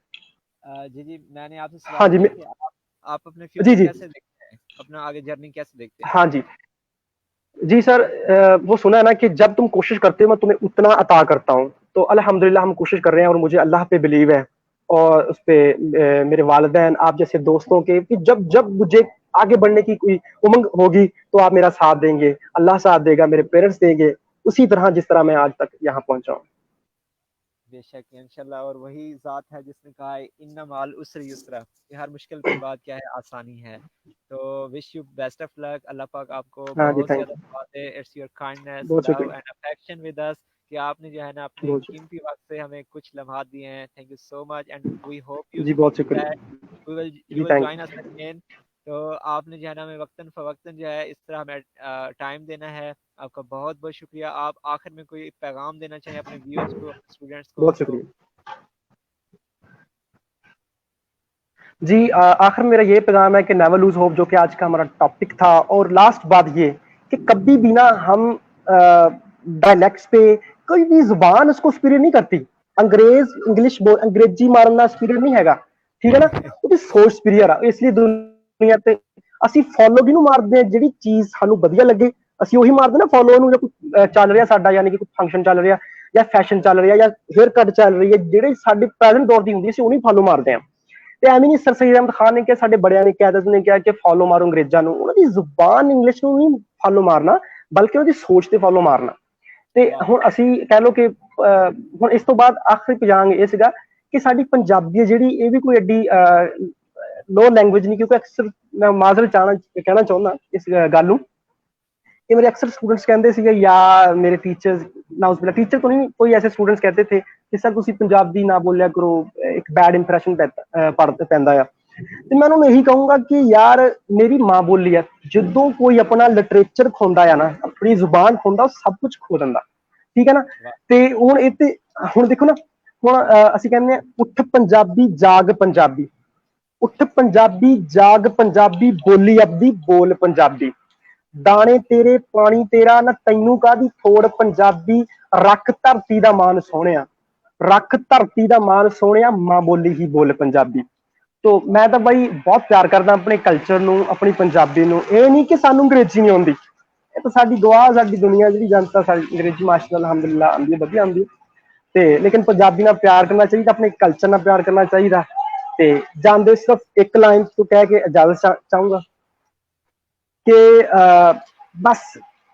जी जी, मैंने आपसे हाँ सवाल जी, किया कि आप अपने जी फ्यूचर जी, कैसे देखते हैं, अपना आगे जर्नी कैसे देखते हैं? हाँ जी, जी सर, वो सुना है ना कि जब तुम कोशिश करते हो मैं तुम्हें उतना अता करता हूँ। तो अल्हम्दुलिल्लाह हम कोशिश कर रहे हैं और मुझे अल्लाह पे बिलीव है, और उस पे मेरे वालिदैन, आप जैसे दोस्तों के, कि जब जब मुझे आगे बढ़ने की कोई उमंग होगी तो आप मेरा साथ देंगे, अल्लाह साथ देगा, मेरे पेरेंट्स देंगे, उसी तरह जिस तरह मैं आज तक यहाँ पहुंचा हूँ। बेशक इंशाल्लाह, और वही ज़ात है जिसने कहा है इन्ना माल उसरी युसरा, कि हर मुश्किल के बाद क्या है, आसानी है। तो wish you best of luck, Allah पाक आपको हाँ जी, बहुत थैंक ज़्यादा यू, दुआ दे। इट्स योर काइंडनेस, बहुत लव शुक्रिया, एंड अफेक्शन विद अस, कि आपने जो है ना अपने बहुत शुक्रिया, कीमती वक्त से हमें कुछ लम्हात दिए हैं। Thank you so much, and we hope you जी बहुत दैट शुक्रिया, यू जी will thank join us again. तो आपने जो है ना हमें वक्तन फ़वक्तन जो है इस तरह हमें टाइम देना है। आपका बहुत बहुत शुक्रिया। आप आखिर में कोई पैगाम देना चाहें अपने व्यूअर्स को, अपने स्टूडेंट्स को, बहुत तो? शुक्रिया। जी, आखिर मेरा ये पैगाम है कि नेवर लूज होप, जो कि आज का हमारा टॉपिक था। और लास्ट बात ये कि कभी भी ना हम डायलैक्ट्स पे, कोई भी जुबान उसको सुपीरियर नहीं करती। अंग्रेज इंग्लिश बोल, अंग्रेजी मारना सुपीरियर नहीं हैगा, ठीक है ना? ਉਹਦੀ ਸੋਚ ਸੁਪੀਰੀਅਰ ਆ, ਇਸ ਲਈ ਦੁਨੀਆ ਤੇ ਅਸੀਂ ਫੋਲੋ ਕਿਹਨੂੰ ਮਾਰਦੇ ਆ? ਜਿਹੜੀ ਚੀਜ਼ ਸਾਨੂੰ ਵਧੀਆ ਲੱਗੇ ਅਸੀਂ ਉਹੀ ਮਾਰਦੇ ਨਾ ਫੋਲੋ ਨੂੰ। ਜਾਂ ਕੋਈ ਚੱਲ ਰਿਹਾ ਸਾਡਾ, ਯਾਨੀ ਕਿ ਕੋਈ ਫੰਕਸ਼ਨ ਚੱਲ ਰਿਹਾ, ਜਾਂ ਫੈਸ਼ਨ ਚੱਲ ਰਿਹਾ, ਜਾਂ ਹੇਅਰ ਕੱਟ ਚੱਲ ਰਹੀ ਹੈ, ਜਿਹੜੇ ਸਾਡੇ ਪ੍ਰੈਜ਼ੈਂਟ ਦੌਰ ਦੀ ਹੁੰਦੀ ਅਸੀਂ ਉਹਨੂੰ ਫੋਲੋ ਮਾਰਦੇ ਆ। ਤੇ ਐਵੇਂ ਨਹੀਂ ਸਰ ਸਈਦ ਅਹਿਮਦ ਖਾਨ ਨੇ ਕਿਹਾ, ਸਾਡੇ ਬੜਿਆਂ ਨੇ ਕੈਦਤ ਨੇ ਕਿਹਾ ਕਿ ਫੋਲੋ ਮਾਰੋ ਅੰਗਰੇਜ਼ਾਂ ਨੂੰ। ਉਹਨਾਂ ਦੀ ਜ਼ੁਬਾਨ ਇੰਗਲਿਸ਼ ਨੂੰ ਨਹੀਂ ਫੋਲੋ ਮਾਰਨਾ, ਬਲਕਿ ਉਹਦੀ ਸੋਚ ਤੇ ਫੋਲੋ ਮਾਰਨਾ। ਤੇ वाह। ਹੁਣ ਅਸੀਂ ਕਹਿ ਲਓ ਕਿ ਹੁਣ ਇਸ ਤੋਂ ਬਾਅਦ ਆਖਰੀ ਪਜਾਂਗ ਇਹ ਸੀਗਾ ਕਿ ਸਾਡੀ ਪੰਜਾਬੀ ਹੈ ਜਿਹੜੀ, ਇਹ ਵੀ ਕੋਈ ਐਡੀ ਲੋ ਲੈਂਗੁਏਜ ਨਹੀਂ, ਕਿਉਂਕਿ ਅਕਸਰ ਮੈਂ ਮਾਜ਼ਰਤ ਕਹਿਣਾ ਚਾਹੁੰਦਾ ਇਸ ਗੱਲ ਨੂੰ कि मेरे अक्सर स्टूडेंट्स कहते थे या मेरे टीचर्स ना, उस टीचर तो नहीं, कोई ऐसे स्टूडेंट्स कहते थे कि सर तुसी पंजाबी ना बोलिया करो, एक बैड इंप्रेशन पैंदा आ। ਤੇ ਮੈਂ ਉਹਨੂੰ ਇਹੀ ਕਹੂੰਗਾ ਕਿ ਯਾਰ ਮੇਰੀ ਮਾਂ ਬੋਲੀ ਹੈ, ਜਦੋਂ ਕੋਈ ਆਪਣਾ ਲਿਟਰੇਚਰ ਖੋਂਦਾ ਆ ਨਾ, ਆਪਣੀ ਜ਼ੁਬਾਨ ਖੋਂਦਾ, ਉਹ ਸਭ ਕੁਝ ਖੋ ਦਿੰਦਾ, ਠੀਕ ਹੈ ਨਾ? वाह। ਤੇ ਹੁਣ ਇਹ ਤੇ ਹੁਣ ਦੇਖੋ ਨਾ, ਹੁਣ ਅਸੀਂ ਕਹਿੰਦੇ ਆ ਉੱਠ ਪੰਜਾਬੀ ਜਾਗ ਪੰਜਾਬੀ, ਉੱਠ ਪੰਜਾਬੀ ਜਾਗ ਪੰਜਾਬੀ, ਬੋਲੀ ਆਪਦੀ ਬੋਲ ਪੰਜਾਬੀ, ਦਾਣੇ ਤੇਰੇ ਪਾਣੀ ਤੇਰਾ, ਨਾ ਤੈਨੂੰ ਕਾਹਦੀ ਥੋੜ ਪੰਜਾਬੀ, ਰੱਖ ਧਰਤੀ ਦਾ ਮਾਨ ਸੋਹਣਿਆ, ਰੱਖ ਧਰਤੀ ਦਾ ਮਾਨ ਸੋਹਣਿਆ, ਮਾਂ ਬੋਲੀ ਹੀ ਬੋਲ ਪੰਜਾਬੀ। ਤੋ ਮੈਂ ਤਾਂ ਬਾਈ ਬਹੁਤ ਪਿਆਰ ਕਰਦਾ ਆਪਣੇ ਕਲਚਰ ਨੂੰ, ਆਪਣੀ ਪੰਜਾਬੀ ਨੂੰ। ਇਹ ਨਹੀਂ ਕਿ ਸਾਨੂੰ ਅੰਗਰੇਜ਼ੀ ਨਹੀਂ ਆਉਂਦੀ, ਇਹ ਤਾਂ ਸਾਡੀ ਦੁਆ, ਸਾਡੀ ਦੁਨੀਆ ਜਿਹੜੀ ਜਨਤਾ ਸਾਡੀ ਅੰਗਰੇਜ਼ੀ ਮਾਸ਼ਾਅੱਲਾ ਅਲਹਮਦੁਲਿਲਾ ਆਉਂਦੀ ਹੈ, ਵਧੀਆ ਆਉਂਦੀ ਹੈ। ਤੇ ਲੇਕਿਨ ਪੰਜਾਬੀ ਨਾਲ ਪਿਆਰ ਕਰਨਾ ਚਾਹੀਦਾ, ਆਪਣੇ ਕਲਚਰ ਨਾਲ ਪਿਆਰ ਕਰਨਾ ਚਾਹੀਦਾ। ਤੇ ਜਾਂਦੇ ਸਿਰਫ ਇੱਕ ਲਾਈਨ ਤੋਂ ਕਹਿ ਕੇ ਇਜਾਜ਼ਤ ਚਾਹੂੰਗਾ ਕਿ ਬਸ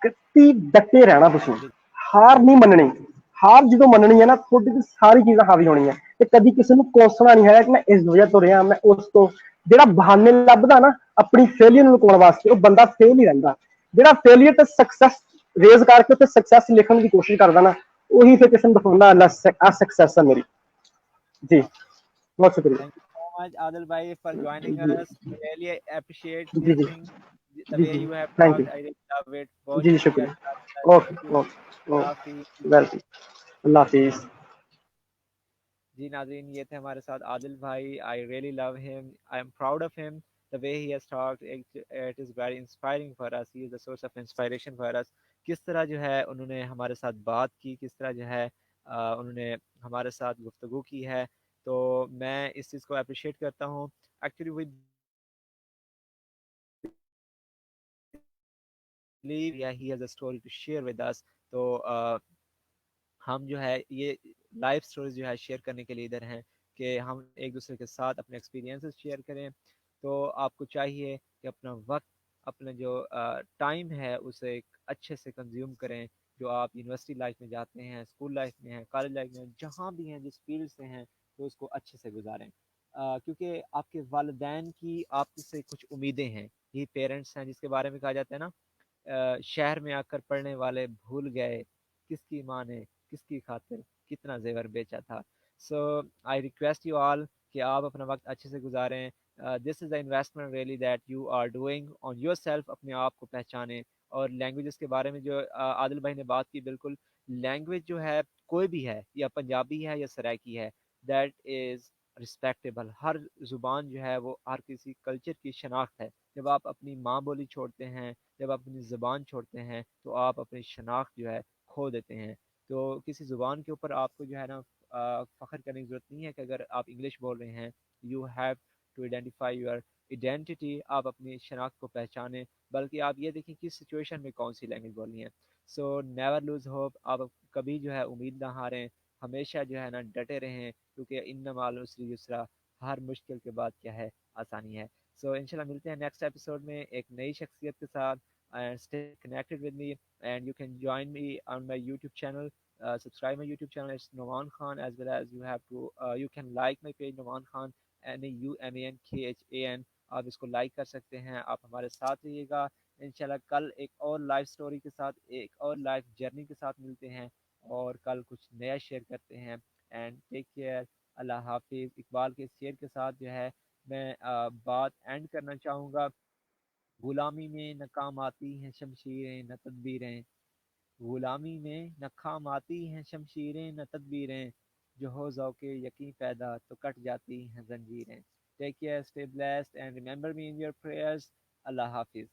ਕੱਤੀ ਡਟੇ ਰਹਿਣਾ ਤੁਸੀਂ, ਹਾਰ ਨਹੀਂ ਮੰਨਣੀ। ਹਾਰ ਜਦੋਂ ਮੰਨਣੀ ਹੈ ਨਾ, ਤੁਹਾਡੀ ਤੇ ਸਾਰੀ ਚੀਜ਼ਾਂ ਹਾਵੀ ਹੋਣੀਆਂ। ਤੇ ਕਦੀ ਕਿਸੇ ਨੂੰ ਕੋਸਣਾ ਨਹੀਂ ਹੈਗਾ ਕਿ ਮੈਂ ਇਸ ਵਜ੍ਹਾ ਤੋਂ ਰਿਹਾ, ਮੈਂ ਉਸ ਤੋਂ। ਜਿਹੜਾ ਬਹਾਨੇ ਲੱਭਦਾ ਨਾ ਆਪਣੀ ਫੇਲੀਅਰ ਨੂੰ ਲੁਕਾਉਣ ਵਾਸਤੇ, ਉਹ ਬੰਦਾ ਫੇਲ ਹੀ ਰਹਿੰਦਾ। ਜਿਹੜਾ ਫੇਲੀਅਰ ਤੇ ਸਕਸੈਸ ਰੇਜ਼ ਕਰਕੇ ਤੇ ਸਕਸੈਸ ਲਿਖਣ ਦੀ ਕੋਸ਼ਿਸ਼ ਕਰਦਾ ਨਾ, ਉਹੀ ਫਿਰ ਕਿਸੇ ਨੂੰ ਦਿਖਾਉਂਦਾ ਆ ਸਕਸੈਸ ਹੈ ਮੇਰੀ। ਜੀ ਬਹੁਤ ਸ਼ੁਕਰੀਆ। Thank you so much, Adil Bhai, for joining us. We really appreciate जी जी listening the जी way जी, you have thank you, talked. I really love it. बहुत जी जी शुक्रिया। शुक्रिया। Okay Thank you. ओके काफी। ओके, वेलकम, अल्लाह हाफिज़। जी नाज़रीन, ये थे हमारे साथ आदिल भाई। I really love him, I am proud of him, the way he has talked. It is very inspiring for us, he is the source of inspiration for us. किस तरह जो है उन्होंने हमारे साथ बात की, किस तरह जो है उन्होंने हमारे साथ गुफ्तगू की है। तो मैं इस चीज़ को अप्रिशिएट करता हूँ। Actually with believe yeah he has a story to share with us. तो हम जो है ये लाइफ स्टोरीज जो है शेयर करने के लिए इधर हैं कि हम एक दूसरे के साथ अपने एक्सपीरियंसेस शेयर करें। तो आपको चाहिए कि अपना वक्त, अपना जो टाइम है उसे एक अच्छे से कंज्यूम करें। जो आप यूनिवर्सिटी लाइफ में जाते हैं, स्कूल लाइफ में हैं, कॉलेज लाइफ में हैं, जहाँ भी हैं, जिस फील्ड से हैं, तो उसको अच्छे से गुजारें। क्योंकि आपके वालिदैन की आपसे कुछ उम्मीदें हैं। ये पेरेंट्स हैं जिसके बारे में कहा जाता है ना, शहर में आकर पढ़ने वाले भूल गए किसकी माँ ने किसकी खातिर कितना जेवर बेचा था। So I request you all कि आप अपना वक्त अच्छे से गुजारें। This is the investment really that you are doing on your self. अपने आप को पहचानें। और लैंग्वेजेस के बारे में जो आदिल भाई ने बात की, बिल्कुल लैंग्वेज जो है कोई भी है, या पंजाबी है या सराइकी है, दैट इज़ रिस्पेक्टेबल। हर ज़ुबान जो है वो हर किसी कल्चर की शनाख्त है। जब आप अपनी माँ बोली छोड़ते हैं, जब आप अपनी ज़ुबान छोड़ते हैं, तो आप अपनी शनाख्त जो है खो देते हैं। तो किसी ज़ुबान के ऊपर आपको जो है ना फ़ख्र करने की ज़रूरत नहीं है कि अगर आप इंग्लिश बोल रहे हैं। You have to identify your identity. आप अपनी शनाख्त को पहचानें, बल्कि आप ये देखें किस सिचुएशन में कौन सी लैंग्वेज बोलनी है। So never lose hope. आप कभी जो है उम्मीद ना हारें, हमेशा जो है ना डटे रहें, क्योंकि इन्ना माल उसरी युसरा, हर मुश्किल के बाद क्या है, आसानी है। सो इंशाल्लाह मिलते हैं नेक्स्ट एपिसोड में एक नई शख्सियत के साथ। And stay connected with me, and you can join me on my YouTube channel. Subscribe my YouTube channel. It's Noman Khan, as well as you have to you can like my page Noman Khan, NAUMANKHAN। आप इसको like कर सकते हैं। आप हमारे साथ रहिएगा। इंशाल्लाह कल एक और लाइव स्टोरी के साथ, एक और लाइव जर्नी के साथ मिलते हैं, और कल कुछ नया शेयर करते हैं। And take care. अल्लाह हाफिज़। इकबाल के शेर के साथ जो है मैं बात एंड करना चाहूँगा। गुलामी में न काम आती हैं शमशीरें न तदबीरें, गुलामी में न काम आती हैं शमशीरें न तदबीरें, जो हो ज़ौक़े यकीन पैदा तो कट जाती हैं ज़ंजीरें। Take care, stay blessed and remember me in your prayers. Allah हाफिज़।